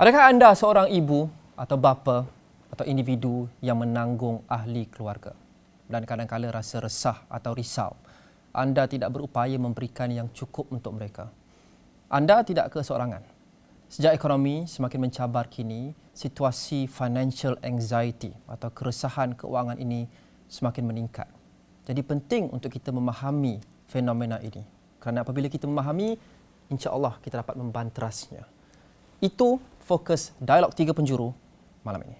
Adakah anda seorang ibu atau bapa atau individu yang menanggung ahli keluarga dan kadang-kala rasa resah atau risau anda tidak berupaya memberikan yang cukup untuk mereka? Anda tidak keseorangan. Sejak ekonomi semakin mencabar kini, situasi financial anxiety atau keresahan keuangan ini semakin meningkat. Jadi penting untuk kita memahami fenomena ini. Kerana apabila kita memahami, insya-Allah kita dapat membanterasnya. Itu fokus Dialog 3 Penjuru malam ini.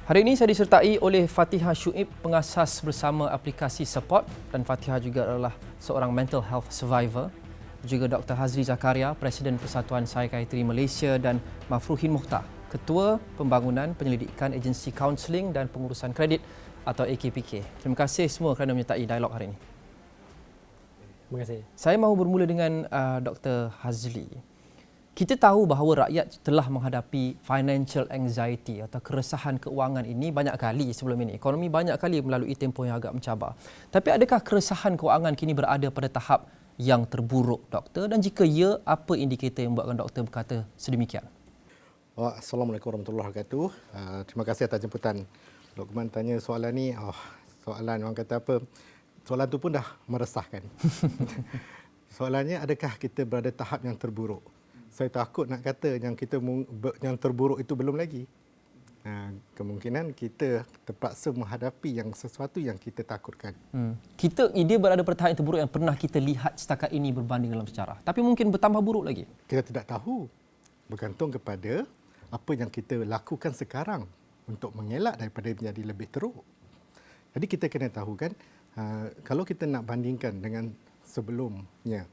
Hari ini saya disertai oleh Fatihah Syuib, pengasas bersama aplikasi Support, dan Fatihah juga adalah seorang mental health survivor. Juga Dr. Hazri Zakaria, Presiden Persatuan Psikiatri Malaysia, dan Mafruhin Mukhtar, Ketua Pembangunan Penyelidikan Agensi Kaunseling dan Pengurusan Kredit atau AKPK. Terima kasih semua kerana menyertai dialog hari ini. Terima kasih. Saya mahu bermula dengan Dr. Hazli. Kita tahu bahawa rakyat telah menghadapi financial anxiety atau keresahan keuangan ini banyak kali sebelum ini. Ekonomi banyak kali melalui tempoh yang agak mencabar. Tapi adakah keresahan keuangan kini berada pada tahap yang terburuk, doktor? Dan jika ya, apa indikator yang membuatkan doktor berkata sedemikian? Assalamualaikum warahmatullahi wabarakatuh. Terima kasih atas jemputan. Lokman tanya soalan ni, soalan orang kata apa? Soalan tu pun dah meresahkan. Soalannya, adakah kita berada tahap yang terburuk? Saya takut nak kata yang terburuk itu belum lagi. Kemungkinan kita terpaksa menghadapi sesuatu yang kita takutkan. Dia berada pada tahap yang terburuk yang pernah kita lihat setakat ini berbanding dalam sejarah. Tapi mungkin bertambah buruk lagi. Kita tidak tahu. Bergantung kepada apa yang kita lakukan sekarang untuk mengelak daripada menjadi lebih teruk. Jadi kita kena tahu kan, kalau kita nak bandingkan dengan sebelumnya,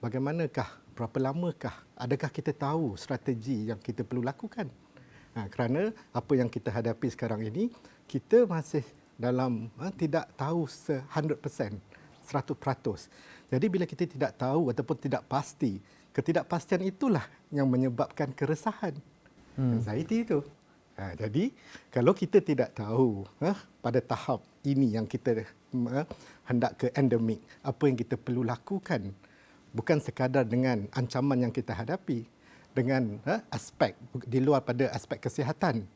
bagaimanakah, berapa lamakah, adakah kita tahu strategi yang kita perlu lakukan? Kerana apa yang kita hadapi sekarang ini, kita masih dalam tidak tahu 100%, 100%. Jadi bila kita tidak tahu ataupun tidak pasti, ketidakpastian itulah yang menyebabkan keresahan. Anxiety itu. Jadi kalau kita tidak tahu pada tahap ini yang kita hendak ke endemik, apa yang kita perlu lakukan, bukan sekadar dengan ancaman yang kita hadapi, dengan aspek di luar pada aspek kesihatan,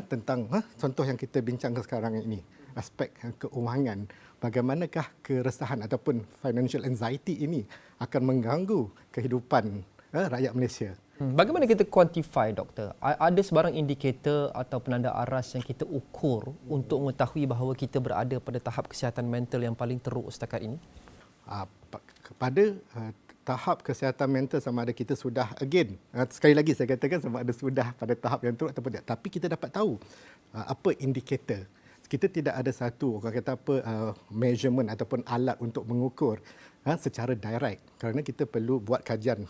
tentang contoh yang kita bincangkan sekarang ini, aspek keuangan, bagaimanakah keresahan ataupun financial anxiety ini akan mengganggu kehidupan rakyat Malaysia. Bagaimana kita quantify, doktor? Ada sebarang indikator atau penanda aras yang kita ukur untuk mengetahui bahawa kita berada pada tahap kesihatan mental yang paling teruk setakat ini? Kepada tahap kesihatan mental, sama ada kita sudah, sekali lagi saya katakan, sama ada sudah pada tahap yang teruk ataupun tidak. Tapi kita dapat tahu apa indikator. Kita tidak ada satu, orang kata apa, measurement ataupun alat untuk mengukur secara direct. Kerana kita perlu buat kajian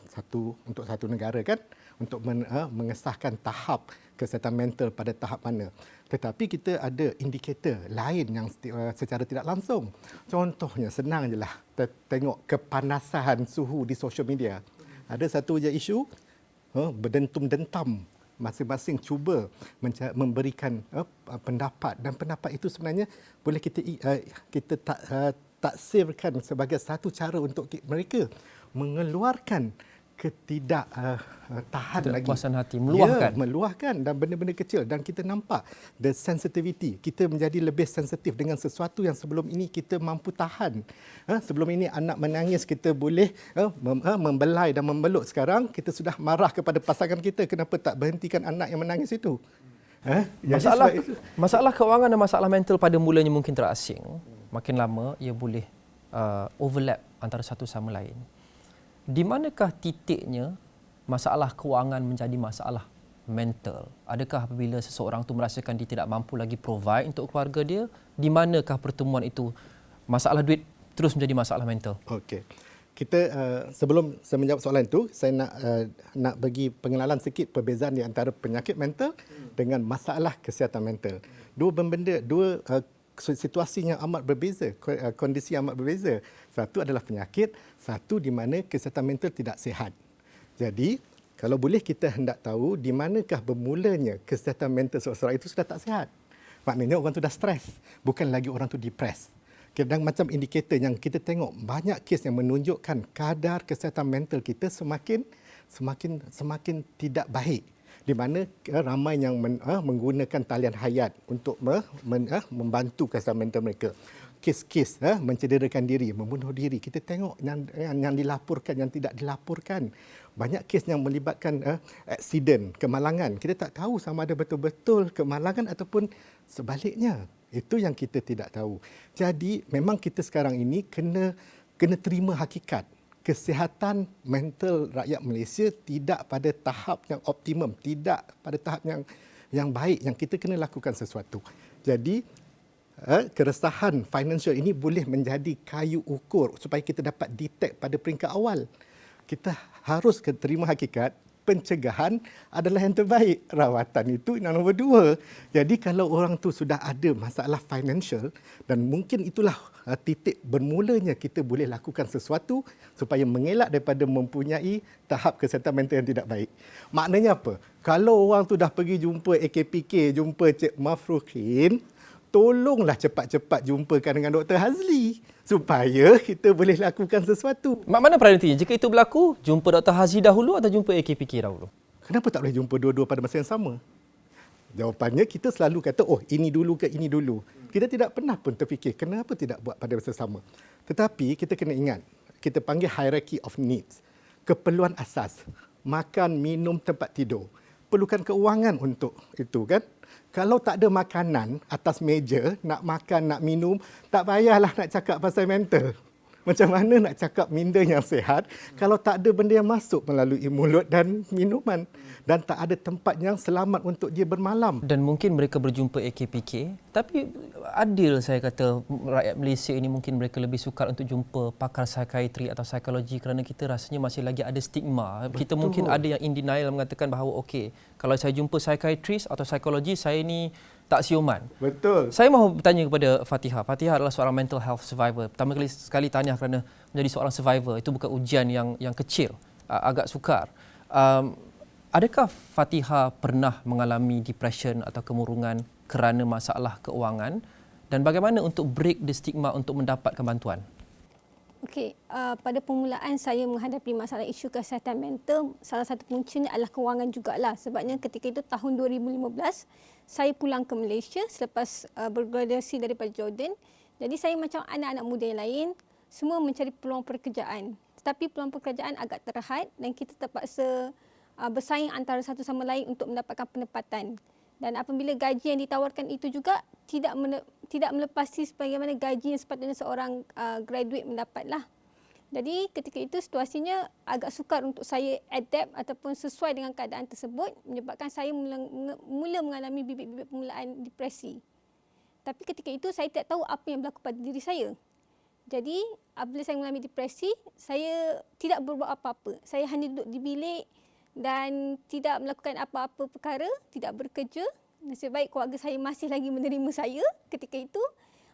untuk satu negara kan, untuk mengesahkan tahap kesihatan mental pada tahap mana. Tetapi kita ada indikator lain yang secara tidak langsung. Contohnya, senang je lah. Tengok kepanasan suhu di social media. Ada satu je isu, berdentum-dentam. Masing-masing cuba memberikan pendapat, dan pendapat itu sebenarnya boleh kita taksirkan sebagai satu cara untuk mereka mengeluarkan ketidakpuasan hati, meluahkan. Meluahkan dan benda-benda kecil, dan kita nampak the sensitivity, kita menjadi lebih sensitif dengan sesuatu yang sebelum ini kita mampu tahan. Sebelum ini anak menangis kita boleh membelai dan memeluk, sekarang kita sudah marah kepada pasangan kita, kenapa tak berhentikan anak yang menangis itu? Masalah keuangan dan masalah mental pada mulanya mungkin terasing. Makin lama ia boleh overlap antara satu sama lain. Di manakah titiknya masalah keuangan menjadi masalah mental? Adakah apabila seseorang itu merasakan dia tidak mampu lagi provide untuk keluarga dia? Di manakah pertemuan itu masalah duit terus menjadi masalah mental? Okey. Kita sebelum saya menjawab soalan itu, saya nak bagi pengenalan sikit perbezaan di antara penyakit mental dengan masalah kesihatan mental. Dua situasi yang amat berbeza, kondisi yang amat berbeza. Satu adalah penyakit, satu di mana kesihatan mental tidak sihat. Jadi, kalau boleh kita hendak tahu di manakah bermulanya kesihatan mental seseorang itu sudah tak sihat. Maknanya orang tu dah stres, bukan lagi orang tu depres. kadang macam indikator yang kita tengok banyak kes yang menunjukkan kadar kesihatan mental kita semakin tidak baik, di mana ramai yang menggunakan talian hayat untuk membantu kesihatan mental mereka. Kes-kes mencederakan diri, membunuh diri, kita tengok yang dilaporkan, yang tidak dilaporkan. Banyak kes yang melibatkan aksiden, kemalangan. Kita tak tahu sama ada betul-betul kemalangan ataupun sebaliknya. Itu yang kita tidak tahu. Jadi memang kita sekarang ini kena terima hakikat. Kesihatan mental rakyat Malaysia tidak pada tahap yang optimum, tidak pada tahap yang baik, yang kita kena lakukan sesuatu. Jadi keresahan financial ini boleh menjadi kayu ukur supaya kita dapat detect pada peringkat awal. Kita harus terima hakikat, pencegahan adalah yang terbaik. Rawatan itu yang nombor 2. Jadi kalau orang tu sudah ada masalah financial, dan mungkin itulah titik bermulanya kita boleh lakukan sesuatu supaya mengelak daripada mempunyai tahap kesihatan mental yang tidak baik. Maknanya apa? Kalau orang tu dah pergi jumpa AKPK, jumpa Cik Mafrukin, tolonglah cepat-cepat jumpakan dengan Dr. Hazli supaya kita boleh lakukan sesuatu. Mana prioriti? Jika itu berlaku, jumpa Dr. Hazli dahulu atau jumpa AKPK dahulu? Kenapa tak boleh jumpa dua-dua pada masa yang sama? Jawapannya kita selalu kata, ini dulu ke ini dulu. Kita tidak pernah pun terfikir kenapa tidak buat pada masa sama. Tetapi kita kena ingat, kita panggil hierarchy of needs. Keperluan asas, makan, minum, tempat tidur. Perlukan keuangan untuk itu kan? Kalau tak ada makanan atas meja, nak makan, nak minum, tak payahlah nak cakap pasal mental. Macam mana nak cakap minda yang sihat kalau tak ada benda yang masuk melalui mulut dan minuman, dan tak ada tempat yang selamat untuk dia bermalam. Dan mungkin mereka berjumpa AKPK, tapi adil saya kata rakyat Malaysia ini mungkin mereka lebih sukar untuk jumpa pakar psikiatri atau psikologi kerana kita rasanya masih lagi ada stigma. Betul. Kita mungkin ada yang in denial mengatakan bahawa okey, kalau saya jumpa psikiatris atau psikologi, saya ni tak siuman. Betul. Saya mahu bertanya kepada Fatihah. Fatihah adalah seorang mental health survivor. Pertama sekali tanya kerana menjadi seorang survivor itu bukan ujian yang kecil, agak sukar. Adakah Fatihah pernah mengalami depression atau kemurungan kerana masalah keuangan, dan bagaimana untuk break the stigma untuk mendapatkan bantuan? Okey, pada permulaan saya menghadapi masalah isu kesihatan mental, salah satu puncanya adalah kewangan jugalah. Sebabnya ketika itu tahun 2015, saya pulang ke Malaysia selepas bergraduasi daripada Jordan. Jadi saya macam anak-anak muda yang lain, semua mencari peluang pekerjaan. Tetapi peluang pekerjaan agak terhad dan kita terpaksa bersaing antara satu sama lain untuk mendapatkan penempatan. Dan apabila gaji yang ditawarkan itu juga tidak melepasi sebagaimana gaji yang sepatutnya seorang graduate mendapatlah. Jadi ketika itu situasinya agak sukar untuk saya adapt ataupun sesuai dengan keadaan tersebut, menyebabkan saya mula mengalami bibit-bibit permulaan depresi. Tapi ketika itu saya tidak tahu apa yang berlaku pada diri saya. Jadi apabila saya mengalami depresi, saya tidak berbuat apa-apa. Saya hanya duduk di bilik dan tidak melakukan apa-apa perkara, tidak bekerja. Nasib baik keluarga saya masih lagi menerima saya ketika itu.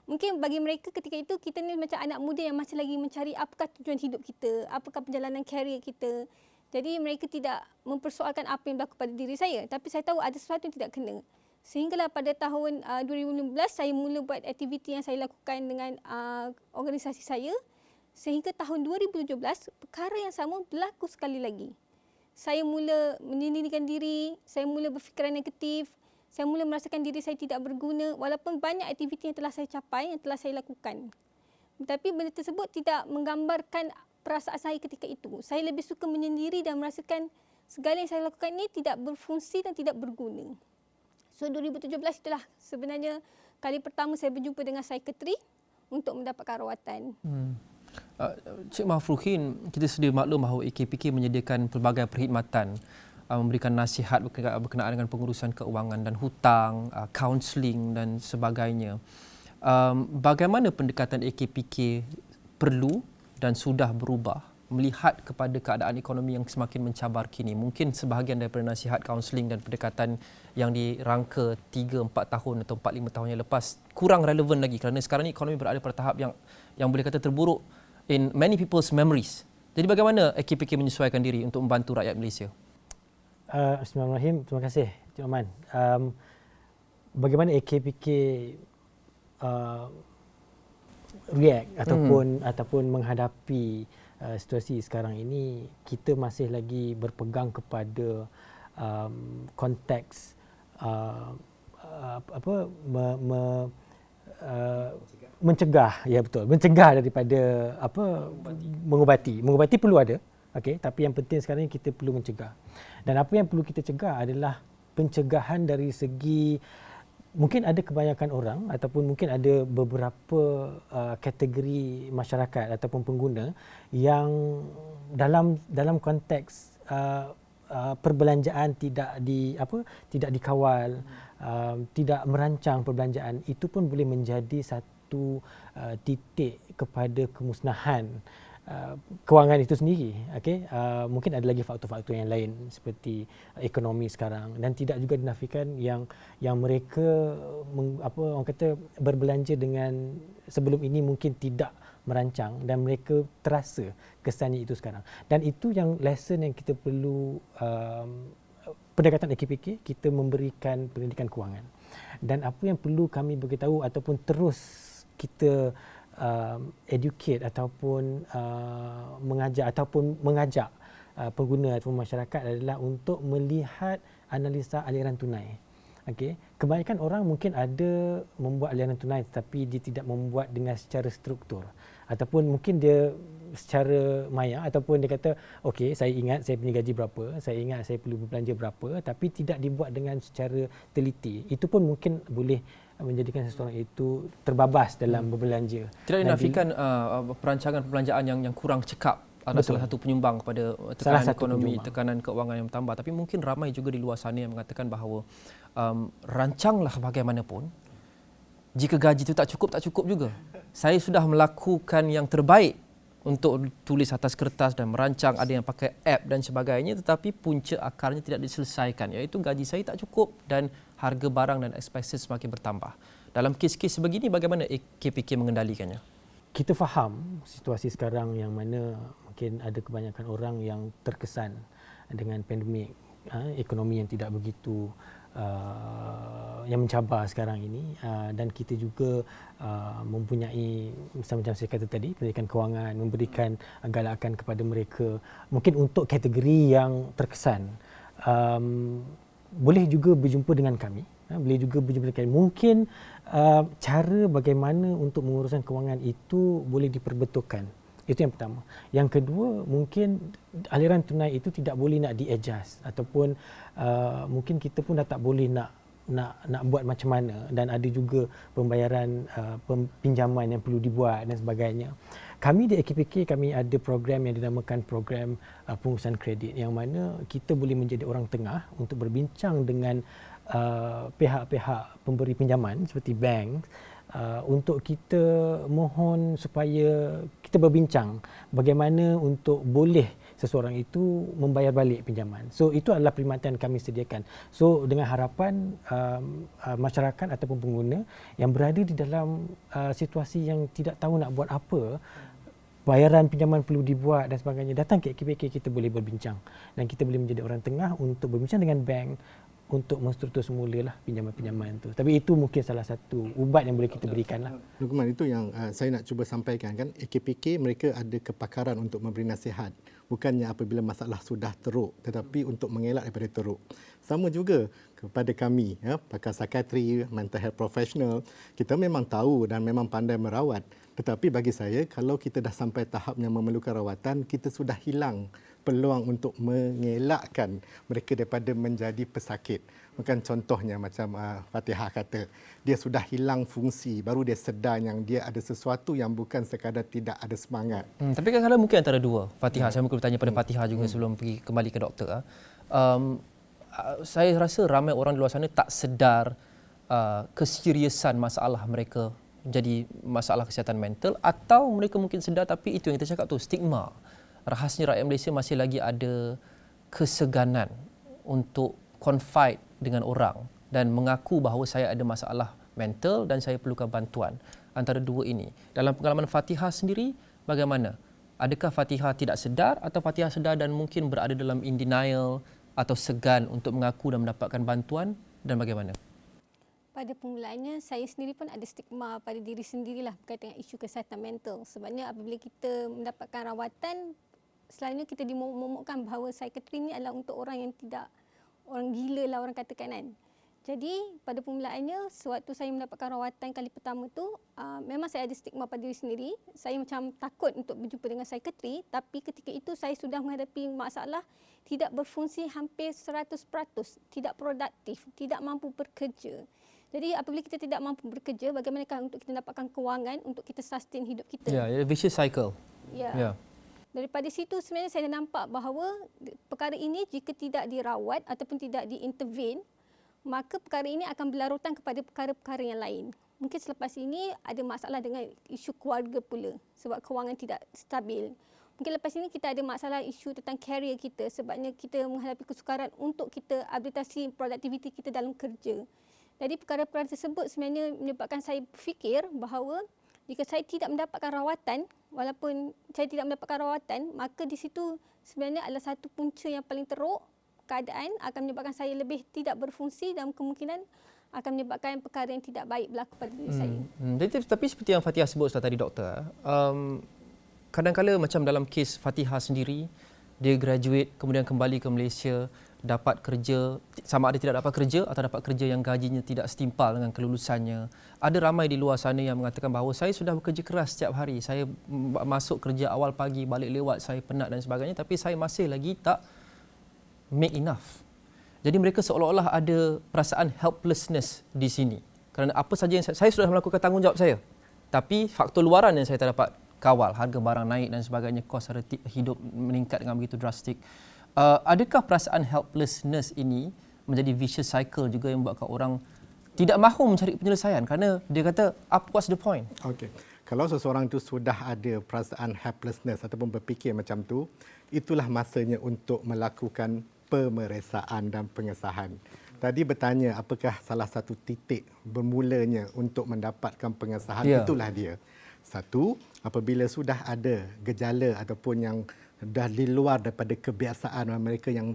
Mungkin bagi mereka ketika itu, kita ni macam anak muda yang masih lagi mencari apakah tujuan hidup kita, apakah perjalanan karier kita. Jadi mereka tidak mempersoalkan apa yang berlaku pada diri saya. Tapi saya tahu ada sesuatu yang tidak kena. Sehinggalah pada tahun 2016, saya mula buat aktiviti yang saya lakukan dengan organisasi saya. Sehingga tahun 2017, perkara yang sama berlaku sekali lagi. Saya mula menyendirikan diri, saya mula berfikiran negatif, saya mula merasakan diri saya tidak berguna walaupun banyak aktiviti yang telah saya capai, yang telah saya lakukan. Tetapi benda tersebut tidak menggambarkan perasaan saya ketika itu. Saya lebih suka menyendiri dan merasakan segala yang saya lakukan ini tidak berfungsi dan tidak berguna. So 2017 itulah sebenarnya kali pertama saya berjumpa dengan psikiatri untuk mendapatkan rawatan. Cik Mafrukin, kita sedia maklum bahawa AKPK menyediakan pelbagai perkhidmatan, memberikan nasihat berkenaan dengan pengurusan keuangan dan hutang, kaunseling dan sebagainya. Bagaimana pendekatan AKPK perlu dan sudah berubah melihat kepada keadaan ekonomi yang semakin mencabar kini? Mungkin sebahagian daripada nasihat, kaunseling dan pendekatan yang dirangka 3-4 tahun atau 4-5 tahun yang lepas kurang relevan lagi kerana sekarang ini ekonomi berada pada tahap yang boleh kata terburuk in many people's memories. Jadi bagaimana AKPK menyesuaikan diri untuk membantu rakyat Malaysia? Bismillahirrahmanirrahim. Terima kasih, Cik Oman. Bagaimana AKPK react ataupun menghadapi situasi sekarang ini, kita masih lagi berpegang kepada konteks mencegah, ya betul, mencegah daripada mengubati perlu ada, okey, tapi yang penting sekarang ni kita perlu mencegah. Dan apa yang perlu kita cegah adalah pencegahan dari segi, mungkin ada kebanyakan orang ataupun mungkin ada beberapa kategori masyarakat ataupun pengguna yang dalam konteks perbelanjaan tidak dikawal, tidak merancang perbelanjaan, itu pun boleh menjadi satu titik kepada kemusnahan kewangan itu sendiri. Okay? Mungkin ada lagi faktor-faktor yang lain seperti ekonomi sekarang, dan tidak juga dinafikan yang mereka orang kata berbelanja dengan sebelum ini mungkin tidak merancang dan mereka terasa kesannya itu sekarang. Dan itu yang lesson yang kita perlu, pendekatan AKPK, kita memberikan pendidikan kewangan. Dan apa yang perlu kami beritahu ataupun terus kita educate ataupun mengajak pengguna ataupun masyarakat adalah untuk melihat analisa aliran tunai. Okey, kebanyakan orang mungkin ada membuat aliran tunai tetapi dia tidak membuat dengan secara struktur, ataupun mungkin dia secara maya, ataupun dia kata okey, saya ingat saya punya gaji berapa, saya ingat saya perlu berbelanja berapa, tapi tidak dibuat dengan secara teliti. Itu pun mungkin boleh menjadikan seseorang itu terbabas dalam berbelanja. Tidak dinafikan perancangan perbelanjaan yang kurang cekap adalah salah satu penyumbang kepada tekanan ekonomi, tekanan keuangan yang bertambah. Tapi mungkin ramai juga di luar sana yang mengatakan bahawa rancanglah bagaimanapun, jika gaji itu tak cukup juga. Saya sudah melakukan yang terbaik untuk tulis atas kertas dan merancang, ada yang pakai app dan sebagainya, tetapi punca akarnya tidak diselesaikan, iaitu gaji saya tak cukup dan harga barang dan expenses semakin bertambah. Dalam kes-kes sebegini, bagaimana KPK mengendalikannya? Kita faham situasi sekarang yang mana mungkin ada kebanyakan orang yang terkesan dengan pandemik, ekonomi yang tidak begitu yang mencabar sekarang ini, dan kita juga mempunyai, macam saya kata tadi, pendidikan kewangan, memberikan galakan kepada mereka mungkin untuk kategori yang terkesan. Boleh juga berjumpa dengan kami, mungkin cara bagaimana untuk menguruskan kewangan itu boleh diperbetulkan. Itu yang pertama. Yang kedua, mungkin aliran tunai itu tidak boleh nak di-adjust, ataupun mungkin kita pun dah tak boleh nak buat macam mana, dan ada juga pembayaran pinjaman yang perlu dibuat dan sebagainya. Kami di AKPK, kami ada program yang dinamakan program pengurusan kredit, yang mana kita boleh menjadi orang tengah untuk berbincang dengan pihak-pihak pemberi pinjaman seperti bank, untuk kita mohon supaya kita berbincang bagaimana untuk boleh seseorang itu membayar balik pinjaman. So itu adalah perkhidmatan kami sediakan. So dengan harapan masyarakat ataupun pengguna yang berada di dalam situasi yang tidak tahu nak buat apa, bayaran pinjaman perlu dibuat dan sebagainya, datang ke AKPK, kita boleh berbincang dan kita boleh menjadi orang tengah untuk berbincang dengan bank untuk menstruktur semula lah pinjaman-pinjaman tu. Tapi itu mungkin salah satu ubat yang boleh kita berikan lah. Lukman, itu yang saya nak cuba sampaikan kan. AKPK mereka ada kepakaran untuk memberi nasihat. Bukannya apabila masalah sudah teruk, tetapi untuk mengelak daripada teruk. Sama juga kepada kami, pakar psikiatri, mental health professional, kita memang tahu dan memang pandai merawat. Tetapi bagi saya, kalau kita dah sampai tahap yang memerlukan rawatan, kita sudah hilang peluang untuk mengelakkan mereka daripada menjadi pesakit. Bukan contohnya macam Fatihah kata, dia sudah hilang fungsi, baru dia sedar yang dia ada sesuatu yang bukan sekadar tidak ada semangat. Tapi kadang-kadang mungkin antara dua. Fatihah, saya mungkin bertanya pada Fatihah juga sebelum pergi kembali ke doktor. Saya rasa ramai orang di luar sana tak sedar keseriusan masalah mereka jadi masalah kesihatan mental, atau mereka mungkin sedar tapi itu yang kita cakap tu, stigma. Rahasnya rakyat Malaysia masih lagi ada keseganan untuk confide dengan orang dan mengaku bahawa saya ada masalah mental dan saya perlukan bantuan. Antara dua ini, dalam pengalaman Fatihah sendiri, bagaimana? Adakah Fatihah tidak sedar atau Fatihah sedar dan mungkin berada dalam in denial atau segan untuk mengaku dan mendapatkan bantuan, dan bagaimana? Pada permulaannya, saya sendiri pun ada stigma pada diri sendirilah berkaitan dengan isu kesihatan mental. Sebabnya apabila kita mendapatkan rawatan, selalunya kita dimomokkan bahawa psikiatri ini adalah untuk orang yang tidak, orang gila lah orang katakan kan. Jadi pada permulaannya, sewaktu saya mendapatkan rawatan kali pertama tu, memang saya ada stigma pada diri sendiri. Saya macam takut untuk berjumpa dengan psikiatri, tapi ketika itu saya sudah menghadapi masalah tidak berfungsi hampir 100%, tidak produktif, tidak mampu bekerja. Jadi apabila kita tidak mampu bekerja, bagaimanakah untuk kita dapatkan kewangan untuk kita sustain hidup kita? Ya, vicious cycle. Ya. Ya. Daripada situ sebenarnya saya nampak bahawa perkara ini jika tidak dirawat ataupun tidak diintervene, maka perkara ini akan berlarutan kepada perkara-perkara yang lain. Mungkin selepas ini ada masalah dengan isu keluarga pula sebab kewangan tidak stabil. Mungkin lepas ini kita ada masalah isu tentang karier kita sebabnya kita menghadapi kesukaran untuk kita updatasi produktiviti kita dalam kerja. Jadi perkara-perkara tersebut sebenarnya menyebabkan saya berfikir bahawa jika saya tidak mendapatkan rawatan, walaupun saya tidak mendapatkan rawatan, maka di situ sebenarnya adalah satu punca yang paling teruk. Keadaan akan menyebabkan saya lebih tidak berfungsi dan kemungkinan akan menyebabkan perkara yang tidak baik berlaku pada diri saya. Tapi seperti yang Fatihah sebut tadi doktor, kadang-kala macam dalam kes Fatihah sendiri, dia graduate kemudian kembali ke Malaysia, dapat kerja, sama ada tidak dapat kerja atau dapat kerja yang gajinya tidak setimpal dengan kelulusannya. Ada ramai di luar sana yang mengatakan bahawa saya sudah bekerja keras setiap hari, saya masuk kerja awal pagi, balik lewat, saya penat dan sebagainya, tapi saya masih lagi tak make enough. Jadi mereka seolah-olah ada perasaan helplessness di sini. Kerana apa saja yang saya sudah melakukan tanggungjawab saya, tapi faktor luaran yang saya tak dapat kawal, harga barang naik dan sebagainya, kos hidup meningkat dengan begitu drastik. Adakah perasaan helplessness ini menjadi vicious cycle juga yang membuatkan orang tidak mahu mencari penyelesaian kerana dia kata, what's the point? Okey. Kalau seseorang itu sudah ada perasaan helplessness ataupun berfikir macam tu, itulah masanya untuk melakukan pemeriksaan dan pengesahan. Tadi bertanya apakah salah satu titik bermulanya untuk mendapatkan pengesahan, itulah dia. Satu, apabila sudah ada gejala ataupun yang dah di luar daripada kebiasaan mereka yang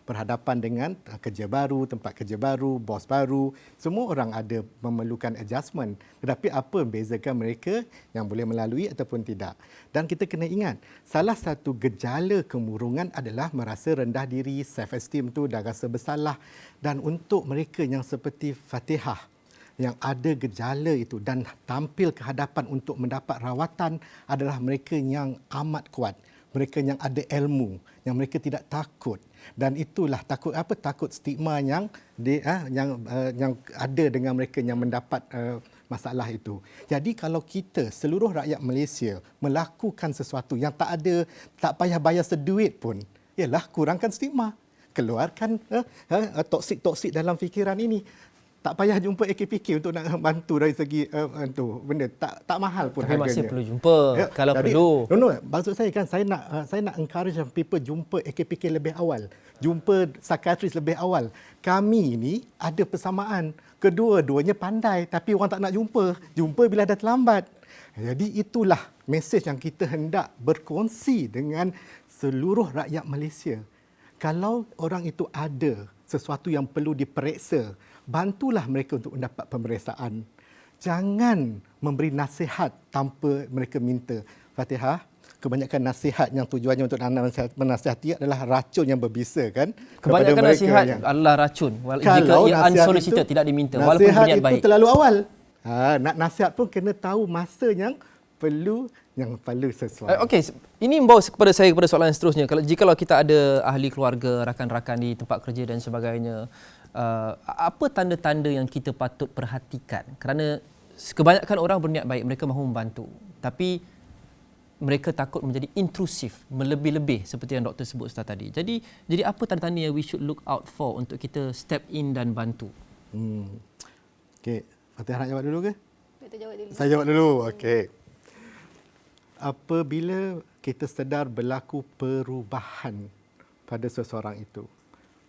berhadapan dengan kerja baru, tempat kerja baru, bos baru, semua orang ada memerlukan adjustment. Tetapi apa membezakan mereka yang boleh melalui ataupun tidak? Dan kita kena ingat, salah satu gejala kemurungan adalah merasa rendah diri, self esteem tu dah rasa bersalah. Dan untuk mereka yang seperti Fatihah, yang ada gejala itu dan tampil ke hadapan untuk mendapat rawatan adalah mereka yang amat kuat. Mereka yang ada ilmu, yang mereka tidak takut. Dan itulah takut apa? Takut stigma yang ada dengan mereka yang mendapat masalah itu. Jadi kalau kita seluruh rakyat Malaysia melakukan sesuatu yang tak payah bayar seduit pun, ialah kurangkan stigma. Keluarkan toksik-toksik dalam fikiran ini. Tak payah jumpa AKPK untuk nak bantu dari segi benda tak mahal pun tapi harganya. masih perlu jumpa kalau Jadi, perlu. Maksud saya kan saya nak encourage people jumpa AKPK lebih awal, jumpa psikiatris lebih awal. Kami ini ada persamaan, kedua-duanya pandai tapi orang tak nak jumpa bila dah terlambat. Jadi itulah mesej yang kita hendak berkongsi dengan seluruh rakyat Malaysia. Kalau orang itu ada sesuatu yang perlu diperiksa, bantulah mereka untuk mendapat pemeriksaan. Jangan memberi nasihat tanpa mereka minta. Fatihah, kebanyakan nasihat yang tujuannya untuk menasihati adalah racun yang berbisa kan. Kebanyakan nasihat adalah racun jika ia unsolicited, tidak diminta walaupun berniat baik. Nasihat itu terlalu awal. Nak nasihat pun kena tahu masa yang perlu sesuai. Okey, ini membawa kepada soalan seterusnya. Jikalau kita ada ahli keluarga, rakan-rakan di tempat kerja dan sebagainya, apa tanda-tanda yang kita patut perhatikan? Kerana kebanyakan orang berniat baik, mereka mahu membantu, tapi mereka takut menjadi intrusif, melebih-lebih seperti yang doktor sebut tadi. Jadi apa tanda-tanda yang we should look out for untuk kita step in dan bantu? Okey, Fatihah nak jawab dulu ke? Doktor jawab dulu. Saya jawab dulu. Okey. Apabila kita sedar berlaku perubahan pada seseorang itu,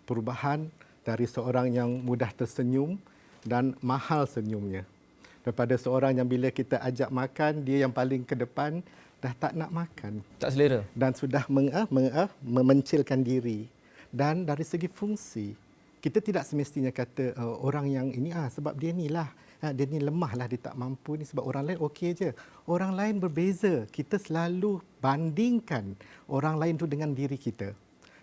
perubahan dari seorang yang mudah tersenyum dan mahal senyumnya, daripada seorang yang bila kita ajak makan, dia yang paling ke depan dah tak nak makan, Tak selera, dan sudah memencilkan diri. Dan dari segi fungsi, kita tidak semestinya kata orang yang ini sebab dia ni lah, dia ni lemah lah, dia tak mampu ni, sebab orang lain okey je. Orang lain berbeza. Kita selalu bandingkan orang lain tu dengan diri kita.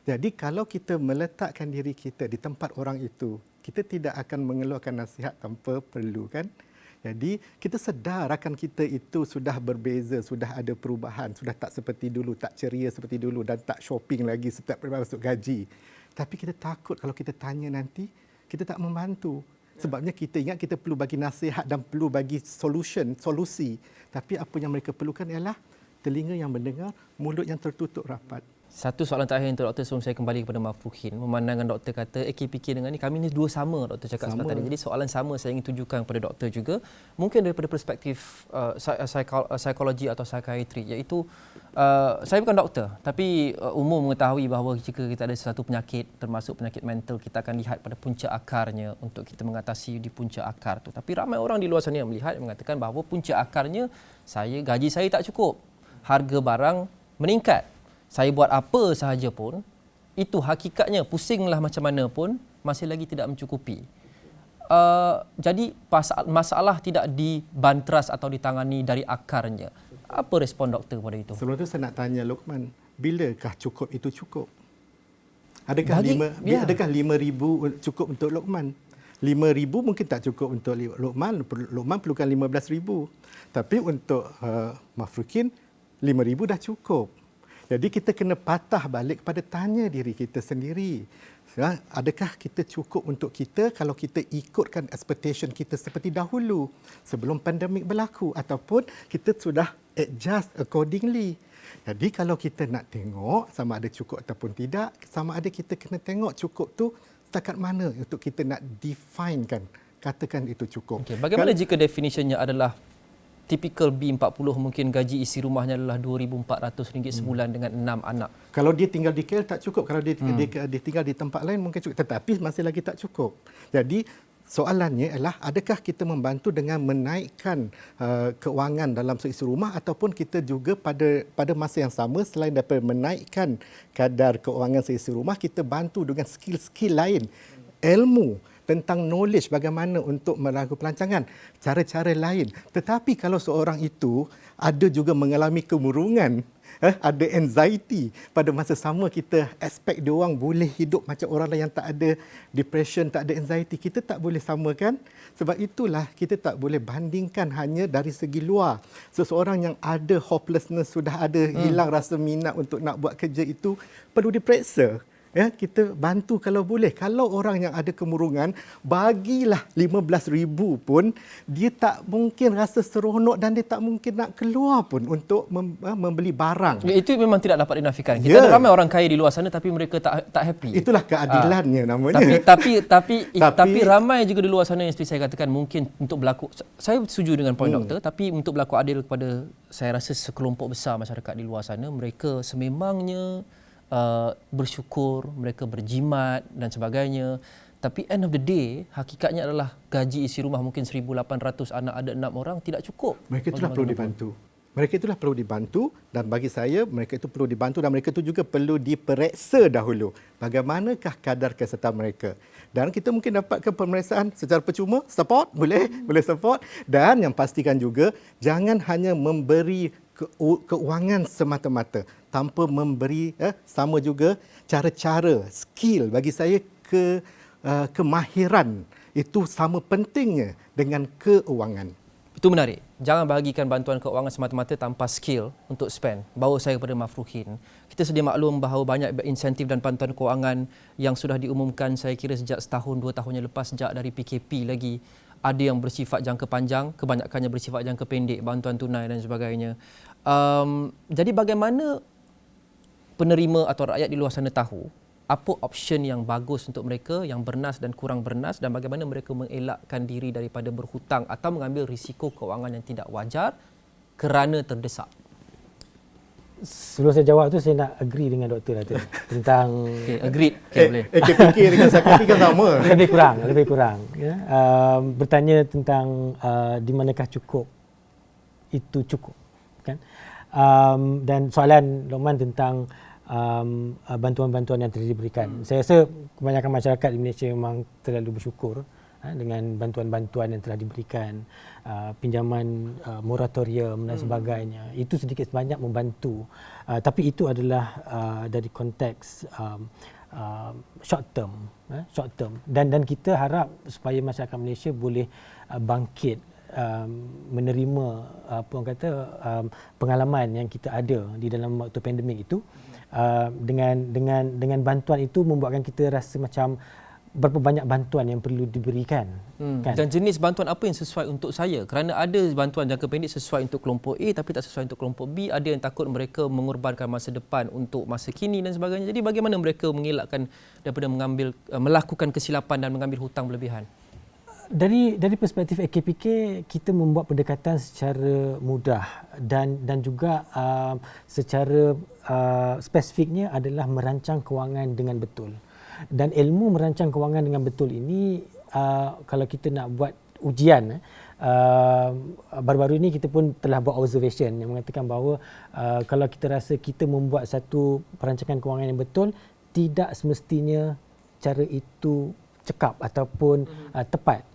Jadi kalau kita meletakkan diri kita di tempat orang itu, kita tidak akan mengeluarkan nasihat tanpa perlu, kan? Jadi kita sedar rakan kita itu sudah berbeza, sudah ada perubahan, sudah tak seperti dulu, tak ceria seperti dulu dan tak shopping lagi setiap masuk gaji. Tapi kita takut kalau kita tanya nanti, kita tak membantu. Sebabnya kita ingat kita perlu bagi nasihat dan perlu bagi solusi. Tapi apa yang mereka perlukan ialah telinga yang mendengar, mulut yang tertutup rapat. Satu soalan terakhir untuk doktor sebelum saya kembali kepada Mafruhin. Memandangkan doktor kata AKPK dengan ni, kami ni dua sama, doktor cakap sebentar tadi. Jadi soalan sama saya ingin tunjukkan kepada doktor juga. Mungkin daripada perspektif psikologi atau psikiatri, iaitu saya bukan doktor, tapi umum mengetahui bahawa jika kita ada sesuatu penyakit, termasuk penyakit mental, kita akan lihat pada punca akarnya untuk kita mengatasi di punca akar tu. Tapi ramai orang di luar sana yang melihat, mengatakan bahawa punca akarnya, gaji saya tak cukup, harga barang meningkat, saya buat apa sahaja pun, itu hakikatnya pusinglah macam mana pun, masih lagi tidak mencukupi. Jadi masalah tidak dibantras atau ditangani dari akarnya. Apa respon doktor pada itu? Sebelum itu saya nak tanya Lokman, bilakah cukup itu cukup? Adakah 5,000 cukup untuk Lokman? 5,000 mungkin tak cukup untuk Lokman. Lokman perlukan 15,000. Tapi untuk Mafruhin, 5,000 dah cukup. Jadi kita kena patah balik kepada tanya diri kita sendiri. Adakah kita cukup untuk kita kalau kita ikutkan expectation kita seperti dahulu sebelum pandemik berlaku, ataupun kita sudah adjust accordingly. Jadi kalau kita nak tengok sama ada cukup ataupun tidak, sama ada kita kena tengok cukup tu setakat mana untuk kita nak definekan, katakan itu cukup. Okay. Bagaimana jika definitionnya adalah typical B40, mungkin gaji isi rumahnya adalah RM2,400 sebulan dengan 6 anak. Kalau dia tinggal di KL tak cukup, kalau dia tinggal di tempat lain mungkin cukup, tetapi masih lagi tak cukup. Jadi soalannya adalah adakah kita membantu dengan menaikkan keuangan dalam seisi rumah, ataupun kita juga pada masa yang sama selain daripada menaikkan kadar keuangan seisi rumah, kita bantu dengan skill-skill lain, ilmu tentang knowledge bagaimana untuk melakukan pelancangan, cara-cara lain. Tetapi kalau seorang itu ada juga mengalami kemurungan, ada anxiety, pada masa sama kita expect dia orang boleh hidup macam orang lain yang tak ada depression, tak ada anxiety, kita tak boleh samakan. Sebab itulah kita tak boleh bandingkan hanya dari segi luar. Seseorang yang ada hopelessness, sudah ada hilang rasa minat untuk nak buat kerja itu, perlu diperiksa. Kita bantu kalau boleh. Kalau orang yang ada kemurungan, bagilah 15,000 pun, dia tak mungkin rasa seronok dan dia tak mungkin nak keluar pun untuk membeli barang. Itu memang tidak dapat dinafikan. Kita ada ramai orang kaya di luar sana tapi mereka tak happy. Itulah keadilannya namanya. Tapi ramai juga di luar sana yang seperti saya katakan, mungkin untuk berlaku, saya setuju dengan poin doktor, tapi untuk berlaku adil kepada, saya rasa sekelompok besar masyarakat di luar sana, mereka sememangnya bersyukur, mereka berjimat dan sebagainya. Tapi end of the day, hakikatnya adalah gaji isi rumah mungkin 1,800, anak ada 6 orang, tidak cukup. Mereka itulah perlu dibantu. Mereka itulah perlu dibantu, dan bagi saya mereka itu perlu dibantu, dan mereka itu juga perlu diperiksa dahulu bagaimanakah kadar kesihatan mereka. Dan kita mungkin dapatkan pemeriksaan secara percuma, support, boleh support. Dan yang pastikan juga, jangan hanya memberi keuangan semata-mata tanpa memberi sama juga cara-cara, skill. Bagi saya kemahiran itu sama pentingnya dengan keuangan. Itu menarik. Jangan bahagikan bantuan keuangan semata-mata tanpa skill untuk spend. Bawa saya kepada Mafruhin. Kita sedia maklum bahawa banyak insentif dan bantuan keuangan yang sudah diumumkan, saya kira sejak setahun, 2 tahun yang lepas, sejak dari PKP lagi. Ada yang bersifat jangka panjang, kebanyakannya bersifat jangka pendek, bantuan tunai dan sebagainya. Jadi bagaimana penerima atau rakyat di luar sana tahu apa option yang bagus untuk mereka yang bernas dan kurang bernas, dan bagaimana mereka mengelakkan diri daripada berhutang atau mengambil risiko keuangan yang tidak wajar kerana terdesak? Sebelum saya jawab tu, saya nak agree dengan doktor tu tentang agreed. Boleh. Fikir dengan Sakati kan sama. Lebih kurang. Ya. Bertanya tentang di manakah cukup itu cukup, kan? Dan soalan Lokman tentang bantuan-bantuan yang telah diberikan. Saya rasa kebanyakan masyarakat di Malaysia memang terlalu bersyukur dengan bantuan-bantuan yang telah diberikan, pinjaman moratorium dan sebagainya. Itu sedikit sebanyak membantu. Tapi itu adalah dari konteks short term. Dan kita harap supaya masyarakat Malaysia boleh bangkit, menerima pengalaman yang kita ada di dalam waktu pandemik itu. Dengan bantuan itu membuatkan kita rasa macam berapa banyak bantuan yang perlu diberikan. Kan? Dan jenis bantuan apa yang sesuai untuk saya? Kerana ada bantuan jangka pendek sesuai untuk kelompok A tapi tak sesuai untuk kelompok B. Ada yang takut mereka mengorbankan masa depan untuk masa kini dan sebagainya. Jadi bagaimana mereka mengelakkan daripada melakukan kesilapan dan mengambil hutang berlebihan? Dari perspektif AKPK, kita membuat pendekatan secara mudah dan juga secara spesifiknya adalah merancang kewangan dengan betul. Dan ilmu merancang kewangan dengan betul ini, kalau kita nak buat ujian, baru-baru ini kita pun telah buat observation yang mengatakan bahawa kalau kita rasa kita membuat satu perancangan kewangan yang betul, tidak semestinya cara itu cekap ataupun tepat.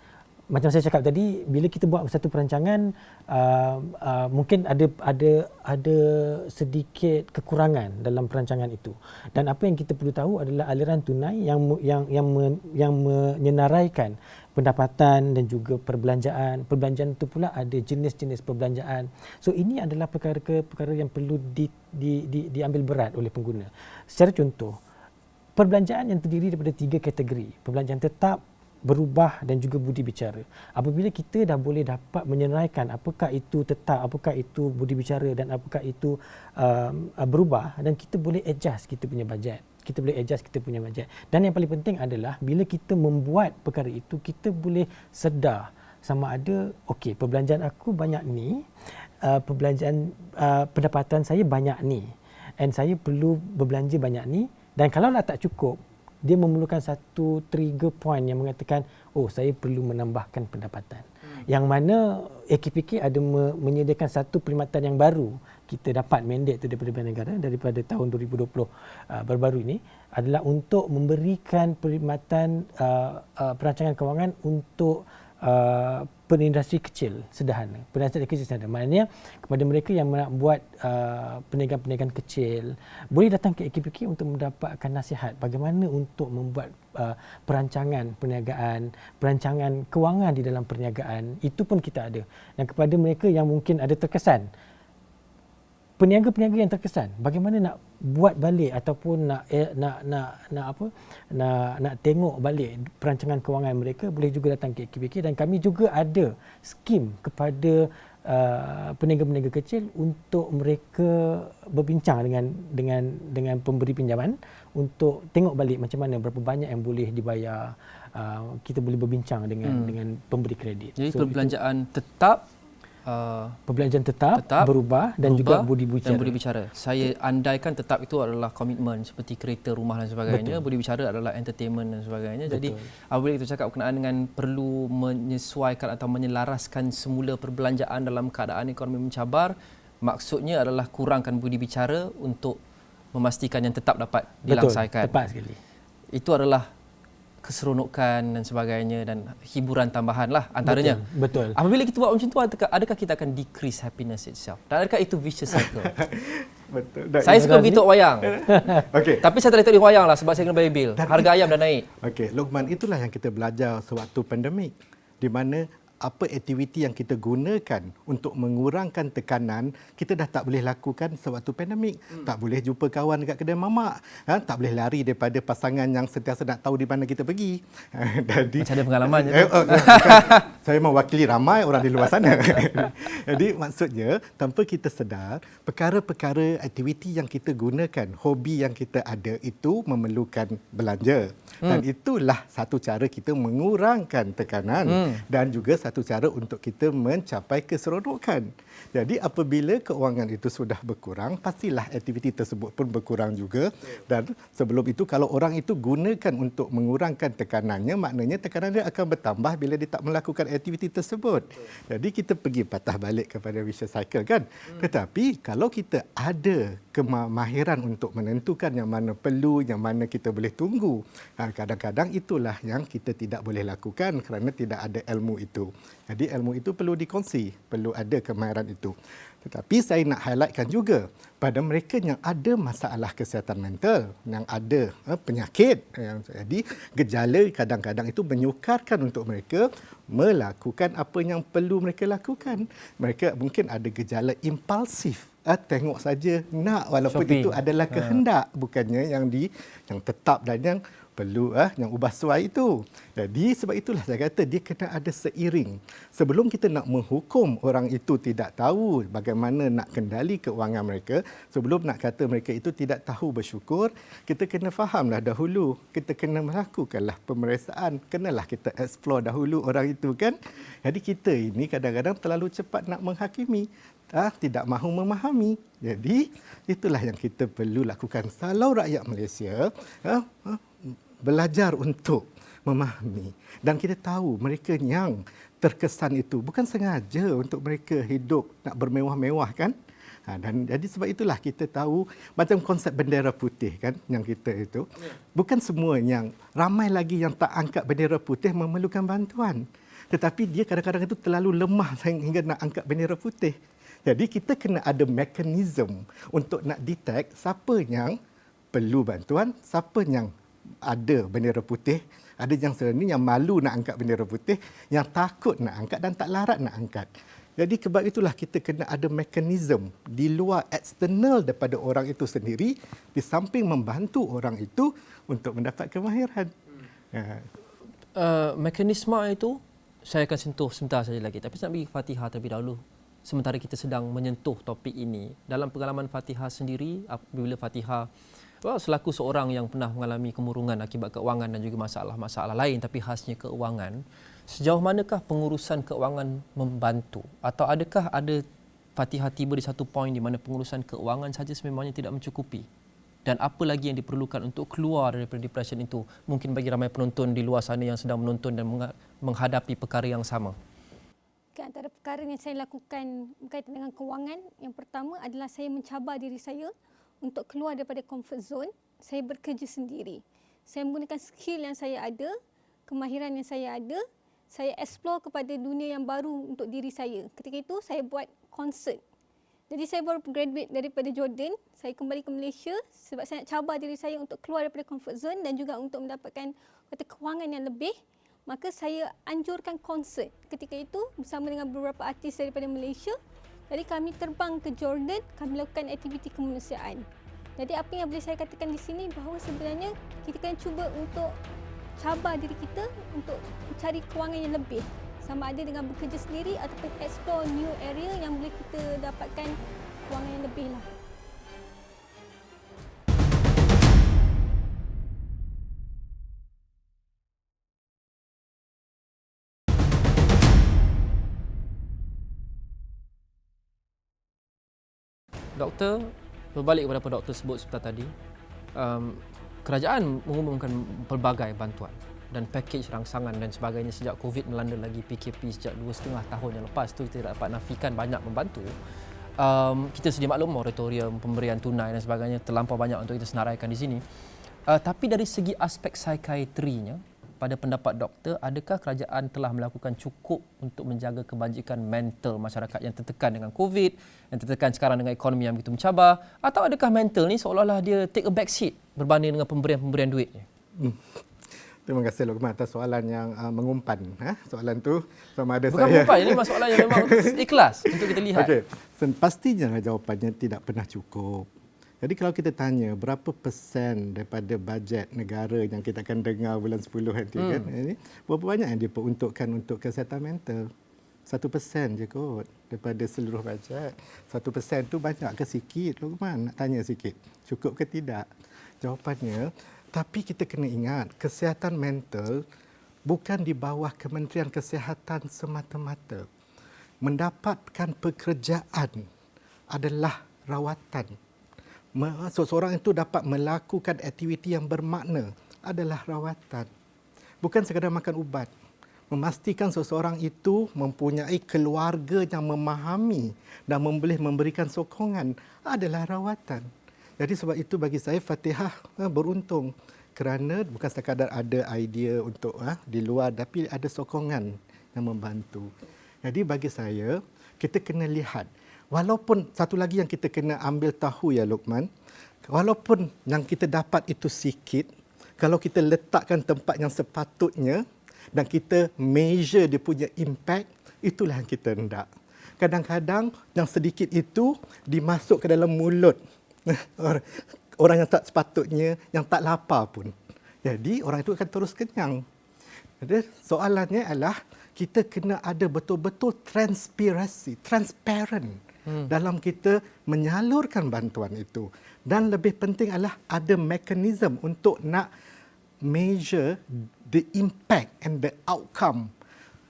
Macam saya cakap tadi, bila kita buat satu perancangan, mungkin ada sedikit kekurangan dalam perancangan itu. Dan apa yang kita perlu tahu adalah aliran tunai yang menyenaraikan pendapatan dan juga perbelanjaan. Perbelanjaan itu pula ada jenis-jenis perbelanjaan. So ini adalah perkara yang perlu diambil berat oleh pengguna. Secara contoh, perbelanjaan yang terdiri daripada 3 kategori. Perbelanjaan tetap, berubah dan juga budi bicara. Apabila kita dah boleh dapat menyenaraikan apakah itu tetap, apakah itu budi bicara dan apakah itu berubah, dan kita boleh adjust kita punya bajet. Dan yang paling penting adalah bila kita membuat perkara itu, kita boleh sedar sama ada okey, perbelanjaan aku banyak ni, pendapatan saya banyak ni, and saya perlu berbelanja banyak ni, dan kalau tak cukup, dia memerlukan satu trigger point yang mengatakan, oh, saya perlu menambahkan pendapatan. Yang mana AKPK ada menyediakan satu perkhidmatan yang baru. Kita dapat mandate itu daripada Bank Negara daripada tahun 2020 baru-baru ini, adalah untuk memberikan perkhidmatan perancangan kewangan untuk perindustri kecil sederhana. Maknanya kepada mereka yang nak buat perniagaan-perniagaan kecil, boleh datang ke AKPK untuk mendapatkan nasihat bagaimana untuk membuat perancangan perniagaan, perancangan kewangan di dalam perniagaan. Itu pun kita ada. Dan kepada mereka yang mungkin ada terkesan, peniaga-peniaga yang terkesan, bagaimana nak buat balik ataupun nak tengok balik perancangan kewangan mereka, boleh juga datang ke AKPK. Dan kami juga ada skim kepada peniaga-peniaga kecil untuk mereka berbincang dengan pemberi pinjaman untuk tengok balik macam mana, berapa banyak yang boleh dibayar. Kita boleh berbincang dengan pemberi kredit. Jadi perbelanjaan tetap, perbelanjaan tetap, berubah dan juga budi bicara. Saya andaikan tetap itu adalah komitmen seperti kereta, rumah dan sebagainya. Betul. Budi bicara adalah entertainment dan sebagainya. Betul. Jadi apabila kita cakap berkenaan dengan perlu menyesuaikan atau menyelaraskan semula perbelanjaan dalam keadaan ekonomi mencabar, maksudnya adalah kurangkan budi bicara untuk memastikan yang tetap dapat dilangsaikan. Betul, tepat sekali. Itu adalah keseronokan dan sebagainya dan hiburan tambahan lah antaranya. Betul. Apabila kita buat macam tu, adakah kita akan decrease happiness itself? Dan adakah itu vicious cycle? Betul. Saya suka pergi tengok wayang. Okey. Tapi saya tak boleh tengok wayang lah sebab saya kena bayar bil. Harga ayam dah naik. Okey, Luqman, itulah yang kita belajar sewaktu pandemik, di mana apa aktiviti yang kita gunakan untuk mengurangkan tekanan, kita dah tak boleh lakukan sewaktu pandemik. Tak boleh jumpa kawan dekat kedai mamak. Tak boleh lari daripada pasangan yang sentiasa nak tahu di mana kita pergi. Jadi, macam ada pengalaman je. Saya mewakili ramai orang di luar sana. Jadi maksudnya, tanpa kita sedar, perkara-perkara aktiviti yang kita gunakan, hobi yang kita ada itu memerlukan belanja. Dan itulah satu cara kita mengurangkan tekanan dan juga satu cara untuk kita mencapai keseronokan. Jadi apabila kewangan itu sudah berkurang, pastilah aktiviti tersebut pun berkurang juga. Dan sebelum itu, kalau orang itu gunakan untuk mengurangkan tekanannya, maknanya tekanan dia akan bertambah bila dia tak melakukan aktiviti tersebut. Jadi kita pergi patah balik kepada vicious cycle kan. Tetapi kalau kita ada kemahiran untuk menentukan yang mana perlu, yang mana kita boleh tunggu. Kadang-kadang itulah yang kita tidak boleh lakukan kerana tidak ada ilmu itu. Jadi ilmu itu perlu dikongsi, perlu ada kemahiran itu. Tetapi saya nak highlightkan juga pada mereka yang ada masalah kesihatan mental, yang ada penyakit. Jadi gejala kadang-kadang itu menyukarkan untuk mereka melakukan apa yang perlu mereka lakukan. Mereka mungkin ada gejala impulsif. Tengok saja nak, walaupun Shopping. itu adalah kehendak, bukannya yang tetap dan yang perlu yang ubah suai itu. Jadi sebab itulah saya kata dia kena ada seiring. Sebelum kita nak menghukum orang itu tidak tahu bagaimana nak kendali keuangan mereka, sebelum nak kata mereka itu tidak tahu bersyukur, kita kena fahamlah dahulu. Kita kena melakukanlah pemeriksaan. Kenalah kita explore dahulu orang itu kan. Jadi kita ini kadang-kadang terlalu cepat nak menghakimi. Tidak mahu memahami. Jadi itulah yang kita perlu lakukan. Kalau rakyat Malaysia belajar untuk memahami dan kita tahu mereka yang terkesan itu bukan sengaja untuk mereka hidup nak bermewah-mewah kan. Dan jadi sebab itulah kita tahu macam konsep bendera putih kan yang kita itu. Bukan semua yang ramai lagi yang tak angkat bendera putih memerlukan bantuan. Tetapi dia kadang-kadang itu terlalu lemah sehingga nak angkat bendera putih. Jadi kita kena ada mekanisme untuk nak detect siapa yang perlu bantuan, siapa yang ada bendera putih, ada yang sebenarnya yang malu nak angkat bendera putih, yang takut nak angkat dan tak larat nak angkat. Jadi sebab itulah kita kena ada mekanisme di luar eksternal daripada orang itu sendiri, di samping membantu orang itu untuk mendapat kemahiran. Mekanisme itu saya akan sentuh sebentar saja lagi. Tapi saya nak bagi Fatihah terlebih dahulu. Sementara kita sedang menyentuh topik ini, dalam pengalaman Fatihah sendiri, apabila Fatihah selaku seorang yang pernah mengalami kemurungan akibat keuangan dan juga masalah-masalah lain, tapi khasnya keuangan, sejauh manakah pengurusan keuangan membantu? Atau adakah ada Fatihah tiba di satu poin di mana pengurusan keuangan saja sememangnya tidak mencukupi? Dan apa lagi yang diperlukan untuk keluar daripada depression itu? Mungkin bagi ramai penonton di luar sana yang sedang menonton dan menghadapi perkara yang sama. Antara perkara yang saya lakukan berkaitan dengan kewangan, yang pertama adalah saya mencabar diri saya untuk keluar daripada comfort zone. Saya bekerja sendiri. Saya menggunakan skill yang saya ada, kemahiran yang saya ada. Saya explore kepada dunia yang baru untuk diri saya. Ketika itu saya buat konsert. Jadi saya baru graduate daripada Jordan. Saya kembali ke Malaysia sebab saya nak cabar diri saya untuk keluar daripada comfort zone dan juga untuk mendapatkan kewangan yang lebih. Maka saya anjurkan konsert ketika itu bersama dengan beberapa artis daripada Malaysia. Jadi kami terbang ke Jordan, kami lakukan aktiviti kemanusiaan. Jadi apa yang boleh saya katakan di sini bahawa sebenarnya kita kan cuba untuk cabar diri kita untuk mencari kewangan yang lebih. Sama ada dengan bekerja sendiri ataupun explore new area yang boleh kita dapatkan kewangan yang lebih lah. Doktor, berbalik kepada apa doktor sebut sebentar tadi, kerajaan mengumumkan pelbagai bantuan dan pakej rangsangan dan sebagainya sejak COVID melanda lagi PKP sejak 2.5 tahun yang lepas tu kita tak dapat nafikan banyak membantu. Kita sedia maklum moratorium pemberian tunai dan sebagainya terlampau banyak untuk kita senaraikan di sini. Tapi dari segi aspek psikiatrinya, pada pendapat doktor, adakah kerajaan telah melakukan cukup untuk menjaga kebajikan mental masyarakat yang tertekan dengan COVID, yang tertekan sekarang dengan ekonomi yang begitu mencabar, atau adakah mental ni seolah-olah dia take a back seat berbanding dengan pemberian-pemberian duitnya? Terima kasih Luqman atas soalan yang mengumpan. Soalan tu sama ada Bukan saya. mengumpan, ini masalah yang memang ikhlas untuk kita lihat. Okey, pastinya jawapannya tidak pernah cukup. Jadi kalau kita tanya berapa persen daripada bajet negara yang kita akan dengar bulan 10 nanti kan, ini berapa banyak yang diperuntukkan untuk kesihatan mental? 1% je kot daripada seluruh bajet. 1% tu banyak ke sikit? Luqman nak tanya sikit. Cukup ke tidak? Jawapannya, tapi kita kena ingat kesihatan mental bukan di bawah Kementerian Kesihatan semata-mata. Mendapatkan pekerjaan adalah rawatan. Seseorang itu dapat melakukan aktiviti yang bermakna adalah rawatan. Bukan sekadar makan ubat. Memastikan seseorang itu mempunyai keluarga yang memahami dan boleh memberikan sokongan adalah rawatan. Jadi sebab itu bagi saya Fatihah beruntung kerana bukan sekadar ada idea untuk di luar, tapi ada sokongan yang membantu. Jadi bagi saya kita kena lihat, walaupun satu lagi yang kita kena ambil tahu ya Luqman, walaupun yang kita dapat itu sikit, kalau kita letakkan tempat yang sepatutnya dan kita measure dia punya impact, itulah yang kita hendak. Kadang-kadang yang sedikit itu dimasuk ke dalam mulut orang yang tak sepatutnya, yang tak lapar pun. Jadi orang itu akan terus kenyang. Jadi soalannya adalah kita kena ada betul-betul transparent dalam kita menyalurkan bantuan itu. Dan lebih penting adalah ada mekanisme untuk nak measure the impact and the outcome.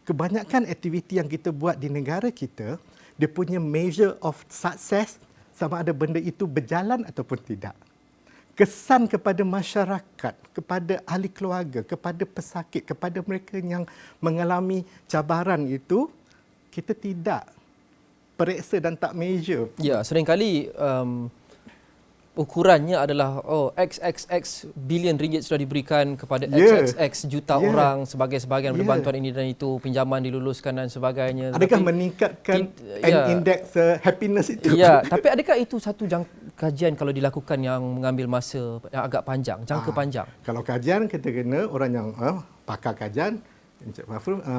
Kebanyakan aktiviti yang kita buat di negara kita, dia punya measure of success sama ada benda itu berjalan ataupun tidak. Kesan kepada masyarakat, kepada ahli keluarga, kepada pesakit, kepada mereka yang mengalami cabaran itu, kita tidak periksa dan tak measure. Ya, seringkali ukurannya adalah XXX bilion ringgit sudah diberikan kepada XXX juta orang sebagai sebahagian daripada bantuan ini dan itu, pinjaman diluluskan dan sebagainya. Adakah meningkatkan indeks happiness itu? Ya, tapi adakah itu satu kajian kalau dilakukan yang mengambil masa yang agak panjang, jangka panjang? Kalau kajian kita kena orang yang pakar kajian,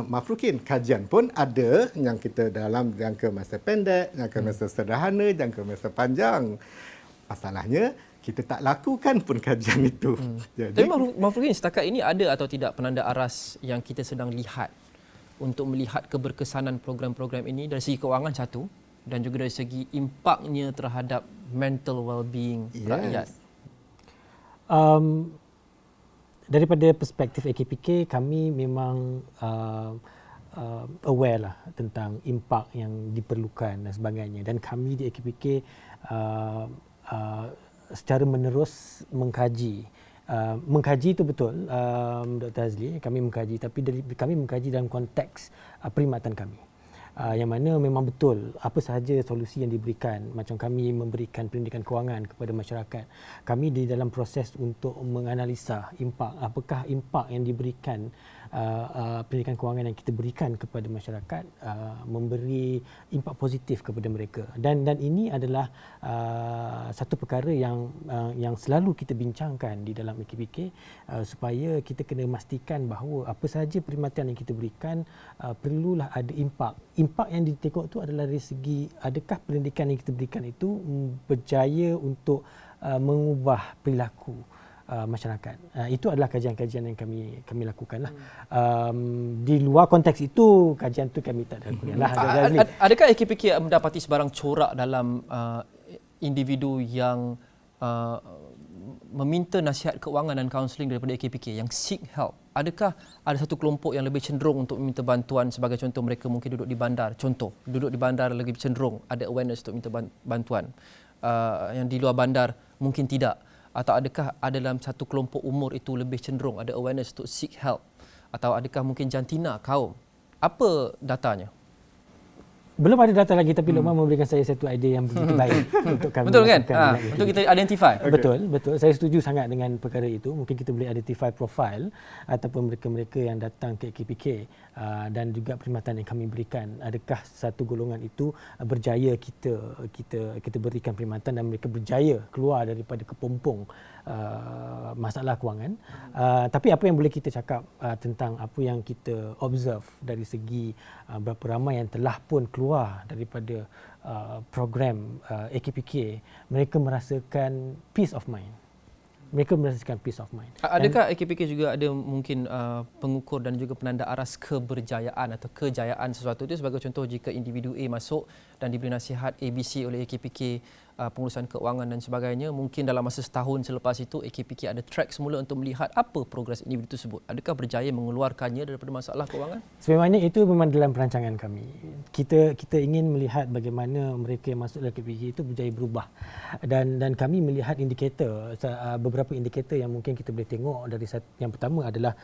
Mafrukin, kajian pun ada yang kita dalam jangka masa pendek, jangka masa sederhana, jangka masa panjang. Masalahnya kita tak lakukan pun kajian itu. Jadi, tapi Mafrukin, setakat ini ada atau tidak penanda aras yang kita sedang lihat untuk melihat keberkesanan program-program ini dari segi kewangan satu dan juga dari segi impaknya terhadap mental well-being rakyat? Daripada perspektif AKPK, kami memang aware lah tentang impak yang diperlukan dan sebagainya. Dan kami di AKPK secara menerus mengkaji. Mengkaji itu betul, Dr. Hazli, kami mengkaji, tapi kami mengkaji dalam konteks perkhidmatan kami. Yang mana memang betul apa sahaja solusi yang diberikan, macam kami memberikan pendidikan kewangan kepada masyarakat, kami di dalam proses untuk menganalisa impak, apakah impak yang diberikan pendidikan kewangan yang kita berikan kepada masyarakat memberi impak positif kepada mereka, dan ini adalah satu perkara yang selalu kita bincangkan di dalam AKPK, supaya kita kena memastikan bahawa apa sahaja perkhidmatan yang kita berikan perlulah ada impak. Impak yang ditengok itu adalah dari segi adakah pendidikan yang kita berikan itu berjaya untuk mengubah perilaku masyarakat. Itu adalah kajian-kajian yang kami lakukan lah. Di luar konteks itu, kajian itu kami tak lakukan lah. Adakah AKPK mendapati sebarang corak dalam individu yang meminta nasihat keuangan dan kaunseling daripada AKPK yang seek help? Adakah ada satu kelompok yang lebih cenderung untuk meminta bantuan? Sebagai contoh, mereka mungkin duduk di bandar. Contoh, duduk di bandar lebih cenderung ada awareness untuk minta bantuan. Yang di luar bandar mungkin tidak. Atau adakah ada dalam satu kelompok umur itu lebih cenderung ada awareness untuk seek help? Atau adakah mungkin jantina, kaum? Apa datanya? Belum ada data lagi, tapi Luqman memberikan saya satu idea yang begitu baik untuk kami. Betul kan? Untuk kita identify. Betul. Saya setuju sangat dengan perkara itu. Mungkin kita boleh identify profile ataupun mereka-mereka yang datang ke AKPK dan juga perkhidmatan yang kami berikan. Adakah satu golongan itu berjaya kita berikan perkhidmatan dan mereka berjaya keluar daripada kepompong masalah kewangan. Tapi apa yang boleh kita cakap tentang apa yang kita observe dari segi berapa ramai yang telah pun keluar daripada program AKPK, mereka merasakan peace of mind. Mereka merasakan peace of mind. Adakah AKPK juga ada mungkin pengukur dan juga penanda aras keberjayaan atau kejayaan sesuatu itu? Sebagai contoh, jika individu A masuk dan diberi nasihat ABC oleh AKPK, pengurusan keuangan dan sebagainya, mungkin dalam masa setahun selepas itu AKPK ada track semula untuk melihat apa progres individu tersebut. Adakah berjaya mengeluarkannya daripada masalah keuangan? Sebenarnya itu memang dalam perancangan kami. Kita ingin melihat bagaimana mereka yang masuk dalam AKPK itu berjaya berubah. Dan kami melihat indikator, beberapa indikator yang mungkin kita boleh tengok. Dari yang pertama adalah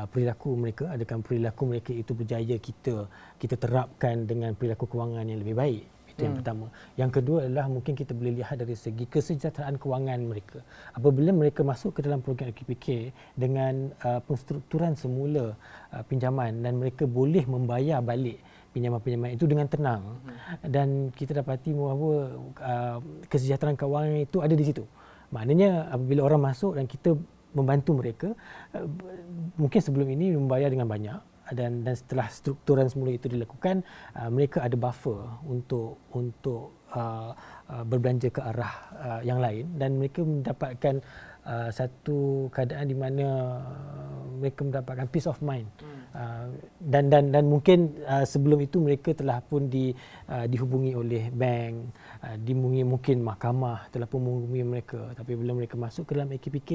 perilaku mereka. Adakah perilaku mereka itu berjaya kita terapkan dengan perilaku kewangan yang lebih baik. Itu yang pertama. Yang kedua adalah mungkin kita boleh lihat dari segi kesejahteraan kewangan mereka. Apabila mereka masuk ke dalam program AKPK dengan penstrukturan semula pinjaman dan mereka boleh membayar balik pinjaman-pinjaman itu dengan tenang, dan kita dapati bahawa kesejahteraan kewangan itu ada di situ. Maknanya apabila orang masuk dan kita membantu mereka, mungkin sebelum ini membayar dengan banyak, dan setelah strukturan semula itu dilakukan, mereka ada buffer untuk berbelanja ke arah yang lain, dan mereka mendapatkan satu keadaan di mana mereka mendapatkan peace of mind. Dan mungkin sebelum itu mereka telah pun dihubungi oleh bank, dihubungi mungkin mahkamah telah pun menghubungi mereka, tapi bila mereka masuk ke dalam AKPK,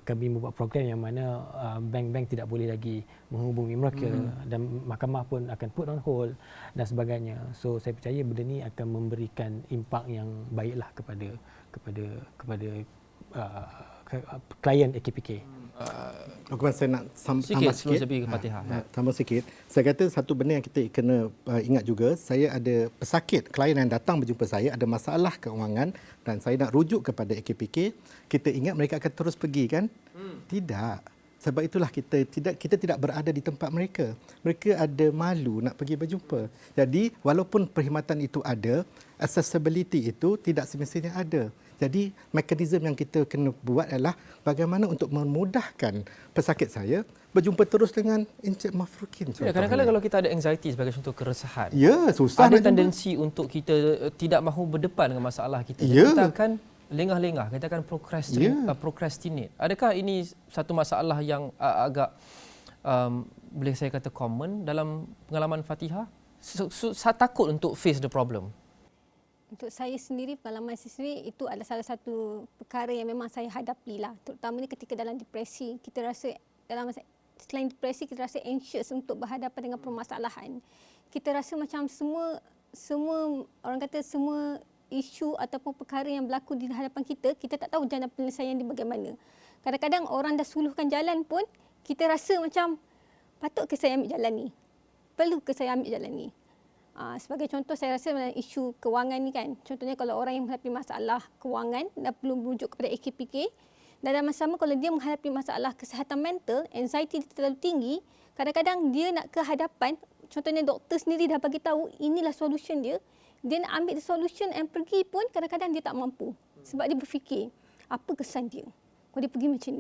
kami membuat program yang mana bank-bank tidak boleh lagi menghubungi mereka, dan mahkamah pun akan put on hold dan sebagainya. So saya percaya benda ni akan memberikan impak yang baiklah kepada klien AKPK. Lokman, saya nak tambah Sikit sebelum sikit. saya pergi ke Fatihah. Tambah sikit. Saya kata satu benda yang kita kena ingat juga, saya ada pesakit, klien yang datang berjumpa saya ada masalah keuangan dan saya nak rujuk kepada AKPK. Kita ingat mereka akan terus pergi kan? Tidak. Sebab itulah kita tidak berada di tempat mereka. Mereka ada malu nak pergi berjumpa. Jadi walaupun perkhidmatan itu ada, accessibility itu tidak semestinya ada. Jadi mekanisme yang kita kena buat adalah bagaimana untuk memudahkan pesakit saya berjumpa terus dengan Encik Mafrukin. Ya, kadang-kadang kalau kita ada anxiety sebagai contoh keresahan, ya, susah ada nak jumpa. tendensi untuk kita tidak mahu berdepan dengan masalah kita. Ya. Kita akan lengah-lengah, kita akan procrastinate. Adakah ini satu masalah yang agak boleh saya kata common dalam pengalaman Fatihah? Saya takut untuk face the problem. Untuk saya sendiri, pengalaman saya sendiri, itu adalah salah satu perkara yang memang saya hadapi lah. Terutamanya ketika dalam depresi, kita rasa selain depresi, kita rasa anxious untuk berhadapan dengan permasalahan. Kita rasa macam semua orang kata semua isu ataupun perkara yang berlaku di hadapan kita, kita tak tahu jalan penyelesaian dia bagaimana. Kadang-kadang orang dah suluhkan jalan pun, kita rasa macam, patut ke saya ambil jalan ni? Perlu ke saya ambil jalan ni? Sebagai contoh, saya rasa isu kewangan ni kan. Contohnya kalau orang yang menghadapi masalah kewangan dan perlu merujuk kepada AKPK, dan dalam masa sama kalau dia menghadapi masalah kesihatan mental, anxiety dia terlalu tinggi, kadang-kadang dia nak ke hadapan, contohnya doktor sendiri dah bagi tahu inilah solution dia, dia nak ambil solution and pergi pun kadang-kadang dia tak mampu. Sebab dia berfikir, apa kesan dia? Kalau dia pergi macam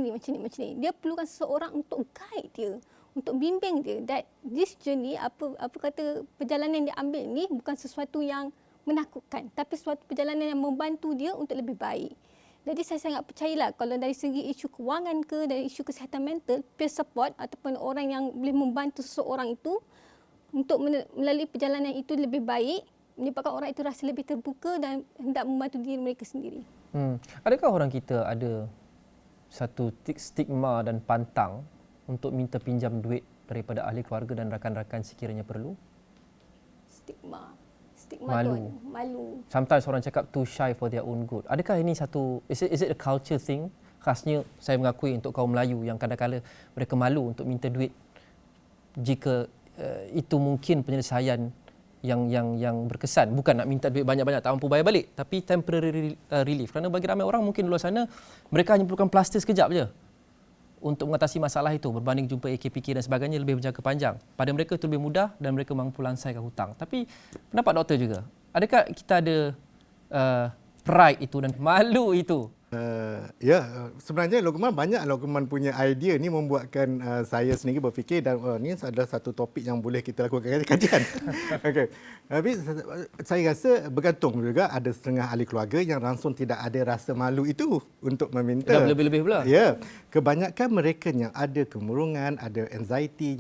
ni. Dia perlukan seseorang untuk guide dia, untuk bimbing dia, that this journey, apa kata perjalanan yang dia ambil ni bukan sesuatu yang menakutkan, tapi suatu perjalanan yang membantu dia untuk lebih baik. Jadi saya sangat percayalah kalau dari segi isu kewangan ke, dari isu kesihatan mental, peer support ataupun orang yang boleh membantu seseorang itu untuk melalui perjalanan itu lebih baik, menyebabkan orang itu rasa lebih terbuka dan hendak membantu diri mereka sendiri. Adakah orang kita ada satu stigma dan pantang untuk minta pinjam duit daripada ahli keluarga dan rakan-rakan sekiranya perlu? Stigma Malu. Sometimes orang cakap too shy for their own good. Adakah ini satu, is it a culture thing? Khasnya saya mengakui untuk kaum Melayu yang kadang-kadang mereka malu untuk minta duit jika itu mungkin penyelesaian yang berkesan. Bukan nak minta duit banyak-banyak tak mampu bayar balik, tapi temporary relief. Kerana bagi ramai orang mungkin di luar sana mereka hanya perlukan plaster sekejap je untuk mengatasi masalah itu, berbanding jumpa AKPK dan sebagainya lebih berjangka panjang. Pada mereka itu lebih mudah dan mereka mampu lansaikan hutang. Tapi pendapat doktor juga, adakah kita ada pride itu dan malu itu? Sebenarnya Lokman punya idea ni membuatkan saya sendiri berfikir dan ni adalah satu topik yang boleh kita lakukan kajian. Okey. Tapi saya rasa bergantung juga, ada setengah ahli keluarga yang langsung tidak ada rasa malu itu untuk meminta. Dah lebih-lebih pula. Ya. Kebanyakan mereka yang ada kemurungan, ada anxiety,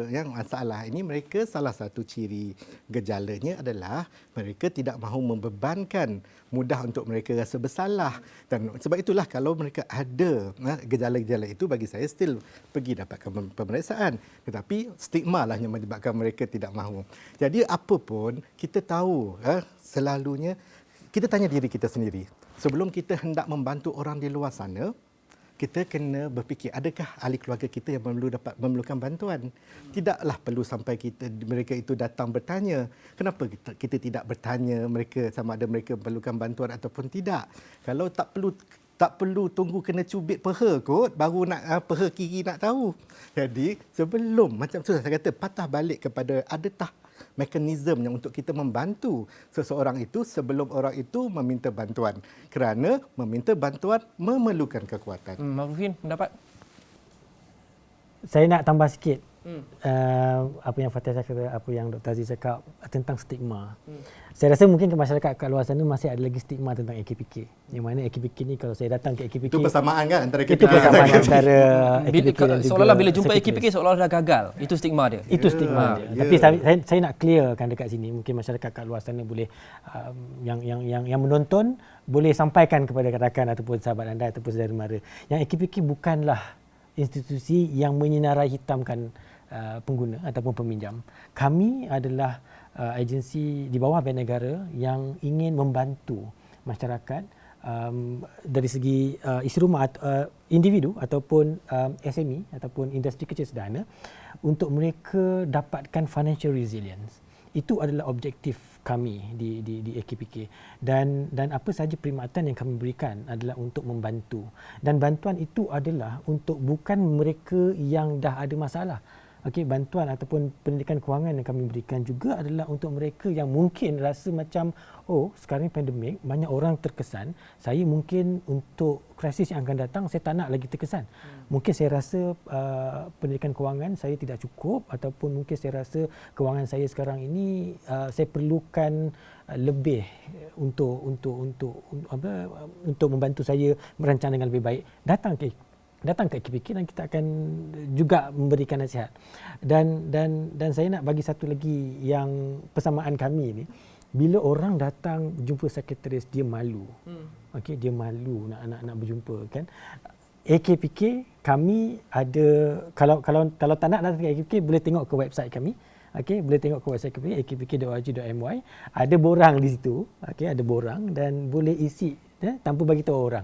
yang masalah ini, mereka salah satu ciri gejalanya adalah mereka tidak mahu membebankan, mudah untuk mereka rasa bersalah. Dan sebab itulah kalau mereka ada gejala-gejala itu, bagi saya still pergi dapatkan pemeriksaan. Tetapi stigma lah yang menyebabkan mereka tidak mahu. Jadi apa pun kita tahu, selalunya kita tanya diri kita sendiri. Sebelum kita hendak membantu orang di luar sana, kita kena berfikir, adakah ahli keluarga kita yang memerlukan bantuan? Tidaklah perlu sampai mereka itu datang bertanya. Kenapa kita tidak bertanya mereka sama ada mereka memerlukan bantuan ataupun tidak? Kalau tak perlu tunggu kena cubit peha kot baru nak peha kiri nak tahu. Jadi sebelum, macam tu saya kata, patah balik kepada adakah mekanisme yang untuk kita membantu seseorang itu sebelum orang itu meminta bantuan. Kerana meminta bantuan memerlukan kekuatan. Mafrufin, pendapat? Saya nak tambah sikit apa yang Fatihah cakap, apa yang Dr. Aziz cakap tentang stigma. Saya rasa mungkin ke masyarakat kat luar sana masih ada lagi stigma tentang AKPK. Yang mana AKPK ni, kalau saya datang ke AKPK, Itu persamaan kan antara itu persamaan antara AKPK dan seolah-olah bila jumpa secular. AKPK seolah-olah dah gagal. Itu stigma dia. Itu stigma dia. Tapi saya nak clearkan dekat sini, mungkin masyarakat kat luar sana boleh yang menonton boleh sampaikan kepada rakan ataupun sahabat anda ataupun saudara mara yang AKPK bukanlah institusi yang menyenarai hitamkan pengguna ataupun peminjam. Kami adalah agensi di bawah Bank Negara yang ingin membantu masyarakat dari segi isi rumah individu ataupun SME ataupun industri kecil sederhana untuk mereka dapatkan financial resilience. Itu adalah objektif kami di AKPK dan apa sahaja perkhidmatan yang kami berikan adalah untuk membantu, dan bantuan itu adalah untuk bukan mereka yang dah ada masalah. Okey, bantuan ataupun pendidikan kewangan yang kami berikan juga adalah untuk mereka yang mungkin rasa macam, oh sekarang pandemik banyak orang terkesan, saya mungkin untuk krisis yang akan datang saya tak nak lagi terkesan. Mungkin saya rasa pendidikan kewangan saya tidak cukup, ataupun mungkin saya rasa kewangan saya sekarang ini saya perlukan lebih untuk membantu saya merancang dengan lebih baik. Datang ke AKPK dan kita akan juga memberikan nasihat. Dan saya nak bagi satu lagi yang persamaan kami ni, bila orang datang jumpa sekretaris dia malu. Okey, dia malu nak berjumpa kan. AKPK kami ada, kalau tak nak datang ke AKPK boleh tengok ke website kami. Okey, boleh tengok ke website kami akpk.org.my. Ada borang di situ. Okey, ada borang dan boleh isi tanpa bagi tahu orang.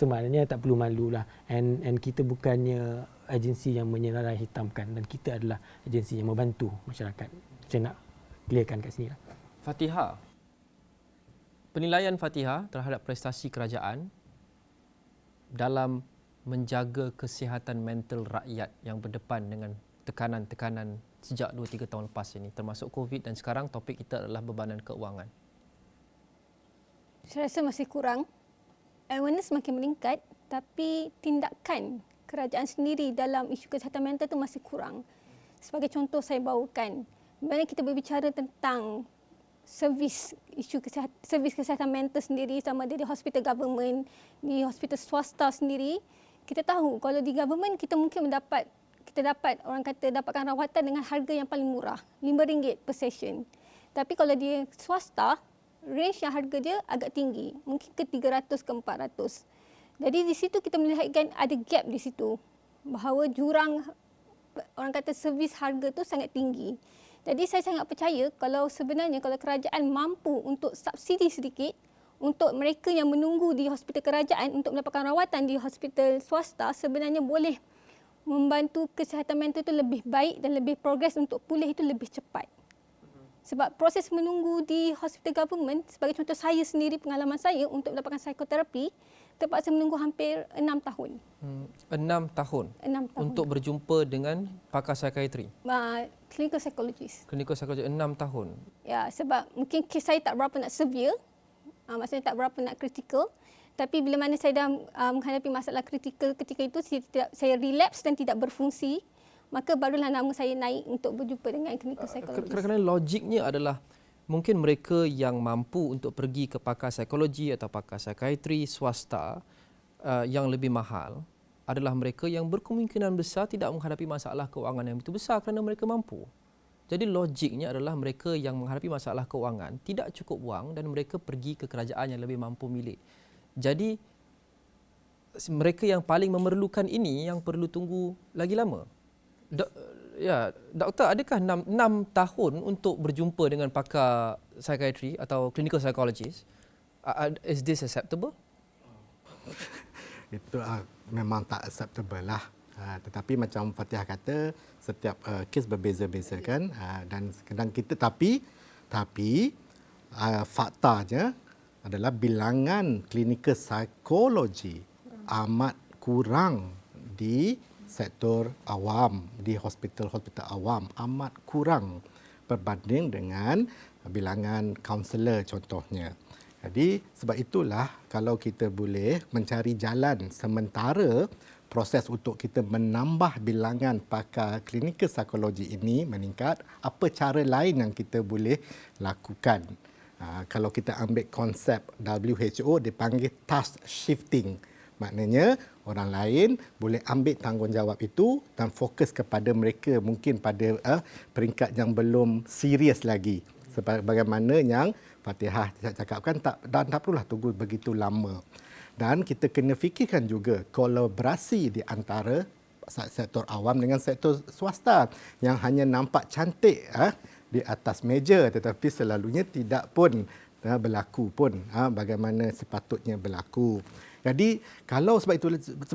So maknanya tak perlu malulah. And kita bukannya agensi yang menyenarai hitamkan, dan kita adalah agensi yang membantu masyarakat. Saya nak clearkan kat sini lah. Fatihah, penilaian Fatihah terhadap prestasi kerajaan dalam menjaga kesihatan mental rakyat yang berdepan dengan tekanan-tekanan sejak 2-3 tahun lepas ini, termasuk COVID, dan sekarang topik kita adalah bebanan keuangan. Saya rasa masih kurang. Awareness makin meningkat, tapi tindakan kerajaan sendiri dalam isu kesihatan mental itu masih kurang. Sebagai contoh saya bawakan, bila kita berbicara tentang servis kesihatan mental sendiri, sama ada di hospital government, di hospital swasta sendiri, kita tahu kalau di government kita mungkin dapatkan rawatan dengan harga yang paling murah, RM5 per session. Tapi kalau di swasta, range yang harga dia agak tinggi, mungkin ke 300 ke 400. Jadi di situ kita melihatkan ada gap di situ, bahawa jurang servis harga tu sangat tinggi. Jadi saya sangat percaya kalau kerajaan mampu untuk subsidi sedikit untuk mereka yang menunggu di hospital kerajaan untuk mendapatkan rawatan di hospital swasta, sebenarnya boleh membantu kesihatan mental itu lebih baik dan lebih progres untuk pulih itu lebih cepat. Sebab proses menunggu di hospital government, sebagai contoh saya sendiri, pengalaman saya untuk mendapatkan psikoterapi, terpaksa menunggu hampir 6 tahun. 6 tahun? 6 tahun. Untuk berjumpa dengan pakar psikiatri? Clinical psychologist. Clinical psychologist, 6 tahun? Ya, sebab mungkin kes saya tak berapa nak severe, maksudnya tak berapa nak critical. Tapi bila mana saya dah menghadapi masalah kritikal ketika itu, saya relapse dan tidak berfungsi, maka barulah nama saya naik untuk berjumpa dengan clinical psychologist. Kadang-kadang logiknya adalah mungkin mereka yang mampu untuk pergi ke pakar psikologi atau pakar psikiatri swasta yang lebih mahal adalah mereka yang berkemungkinan besar tidak menghadapi masalah keuangan yang begitu besar kerana mereka mampu. Jadi logiknya adalah mereka yang menghadapi masalah keuangan tidak cukup wang dan mereka pergi ke kerajaan yang lebih mampu milik. Jadi mereka yang paling memerlukan ini yang perlu tunggu lagi lama. Doktor, adakah 6 tahun untuk berjumpa dengan pakar psikiatri atau clinical psychologist? Is this acceptable? Itu memang tak acceptable lah. Tetapi macam Fatihah kata, setiap kes berbeza-beza kan. Dan kadang kita tapi faktanya adalah bilangan klinikal psikologi amat kurang di sektor awam, di hospital-hospital awam amat kurang berbanding dengan bilangan kaunselor contohnya. Jadi sebab itulah kalau kita boleh mencari jalan sementara proses untuk kita menambah bilangan pakar klinikal psikologi ini meningkat, apa cara lain yang kita boleh lakukan. Kalau kita ambil konsep WHO dipanggil task shifting. Maknanya orang lain boleh ambil tanggungjawab itu dan fokus kepada mereka mungkin pada peringkat yang belum serius lagi. Sebagaimana yang Fatihah cakapkan, tak perlulah tunggu begitu lama. Dan kita kena fikirkan juga kolaborasi di antara sektor awam dengan sektor swasta yang hanya nampak cantik di atas meja tetapi selalunya tidak pun berlaku pun bagaimana sepatutnya berlaku. Jadi kalau sebab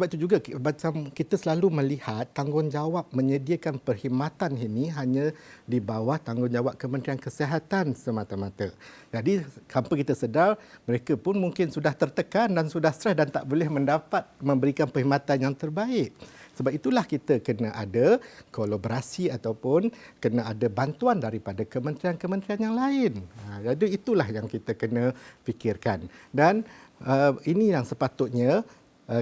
itu juga macam kita selalu melihat tanggungjawab menyediakan perkhidmatan ini hanya di bawah tanggungjawab Kementerian Kesihatan semata-mata. Jadi tanpa kita sedar mereka pun mungkin sudah tertekan dan sudah stres dan tak boleh memberikan perkhidmatan yang terbaik. Sebab itulah kita kena ada kolaborasi ataupun kena ada bantuan daripada kementerian-kementerian yang lain. Jadi itulah yang kita kena fikirkan. Dan ini yang sepatutnya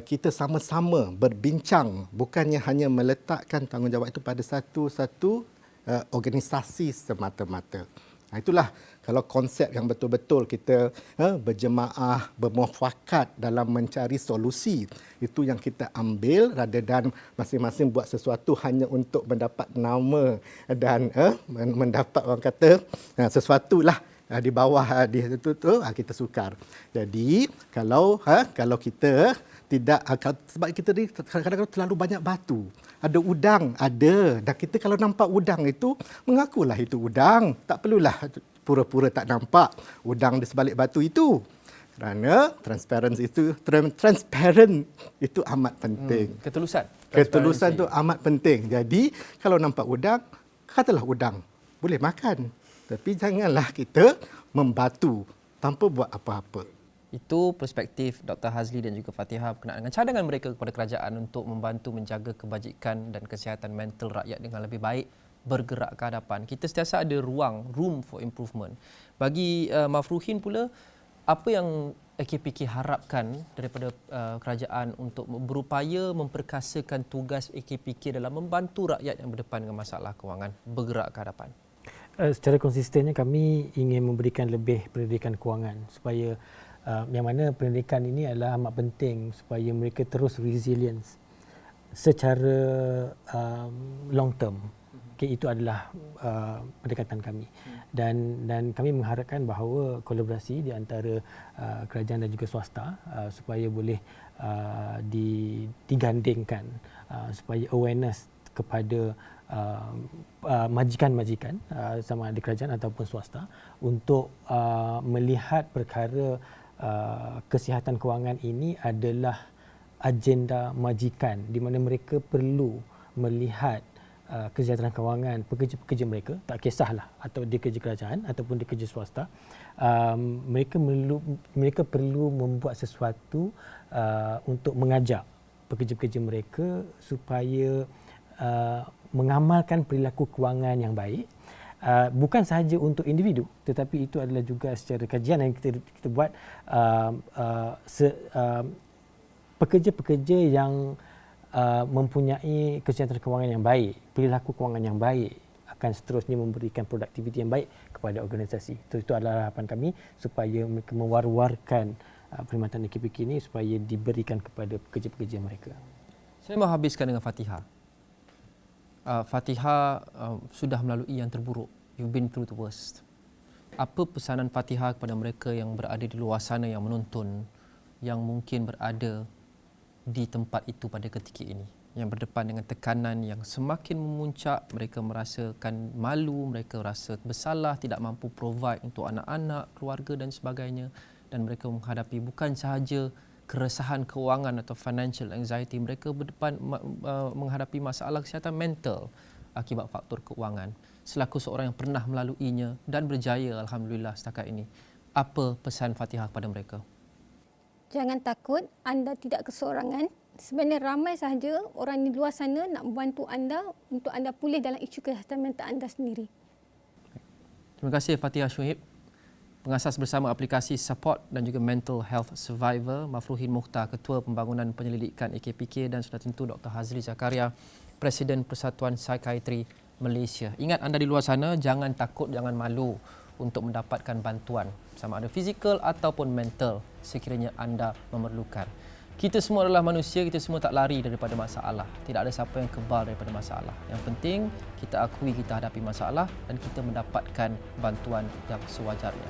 kita sama-sama berbincang, bukannya hanya meletakkan tanggungjawab itu pada satu-satu organisasi semata-mata. Itulah kalau konsep yang betul-betul kita berjemaah, bermuafakat dalam mencari solusi. Itu yang kita ambil rather than masing-masing buat sesuatu hanya untuk mendapat nama dan mendapat orang kata sesuatu lah di bawah di itu kita sukar. Jadi kalau kita tidak sebab kita ni kadang-kadang terlalu banyak batu. Ada udang, ada. Dan kita kalau nampak udang itu mengakulah itu udang. Tak perlulah pura-pura tak nampak udang di sebalik batu itu. Kerana transparent itu amat penting. Ketulusan itu amat penting. Jadi kalau nampak udang, katalah udang. Boleh makan. Tapi janganlah kita membatu tanpa buat apa-apa. Itu perspektif Dr. Hazli dan juga Fatihah berkenaan dengan cadangan mereka kepada kerajaan untuk membantu menjaga kebajikan dan kesihatan mental rakyat dengan lebih baik bergerak ke hadapan. Kita sentiasa ada room for improvement. Bagi Mafruhin pula, apa yang AKPK harapkan daripada kerajaan untuk berupaya memperkasakan tugas AKPK dalam membantu rakyat yang berdepan dengan masalah kewangan bergerak ke hadapan? Secara konsistennya kami ingin memberikan lebih pendidikan kewangan supaya yang mana pendidikan ini adalah amat penting supaya mereka terus resilience secara long term. Okay, itu adalah pendekatan kami dan kami mengharapkan bahawa kolaborasi di antara kerajaan dan juga swasta supaya boleh digandingkan supaya awareness kepada majikan-majikan sama ada kerajaan ataupun swasta untuk melihat perkara kesihatan kewangan ini adalah agenda majikan di mana mereka perlu melihat kesihatan kewangan pekerja-pekerja mereka, tak kisahlah atau dia kerja kerajaan ataupun dia kerja swasta, mereka perlu membuat sesuatu untuk mengajak pekerja-pekerja mereka supaya mengamalkan perilaku kewangan yang baik. Bukan sahaja untuk individu tetapi itu adalah juga secara kajian yang kita buat pekerja-pekerja yang mempunyai kesihatan kewangan yang baik, perilaku kewangan yang baik akan seterusnya memberikan produktiviti yang baik kepada organisasi. Itu adalah harapan kami supaya mereka mewar-warkan perkhidmatan AKPK ini supaya diberikan kepada pekerja-pekerja mereka. Saya mahu habiskan dengan Fatihah. Fatihah sudah melalui yang terburuk. You've been through the worst. Apa pesanan Fatihah kepada mereka yang berada di luar sana yang menonton, yang mungkin berada di tempat itu pada ketika ini, yang berdepan dengan tekanan yang semakin memuncak, mereka merasakan malu, mereka rasa bersalah, tidak mampu provide untuk anak-anak, keluarga dan sebagainya, dan mereka menghadapi bukan sahaja keresahan kewangan atau financial anxiety, mereka menghadapi masalah kesihatan mental akibat faktor keuangan. Selaku seorang yang pernah melaluinya dan berjaya alhamdulillah setakat ini, apa pesan Fatihah kepada mereka? Jangan takut, anda tidak keseorangan. Sebenarnya ramai sahaja orang di luar sana nak membantu anda untuk anda pulih dalam isu kesihatan mental anda sendiri. Terima kasih Fatihah Syuib, pengasas bersama aplikasi Support dan juga Mental Health Survivor, Mafruhin Mukhtar, Ketua Pembangunan Penyelidikan AKPK, dan sudah tentu Dr. Hazli Zakaria, Presiden Persatuan Psikiatri Malaysia. Ingat anda di luar sana, jangan takut, jangan malu untuk mendapatkan bantuan sama ada fizikal ataupun mental sekiranya anda memerlukan. Kita semua adalah manusia, kita semua tak lari daripada masalah. Tidak ada siapa yang kebal daripada masalah. Yang penting kita akui kita hadapi masalah dan kita mendapatkan bantuan yang sewajarnya.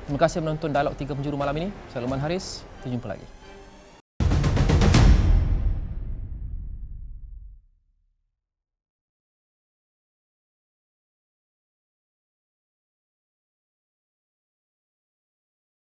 Terima kasih menonton Dialog 3 Penjuru malam ini. Saya Luqman Haris. Kita jumpa lagi.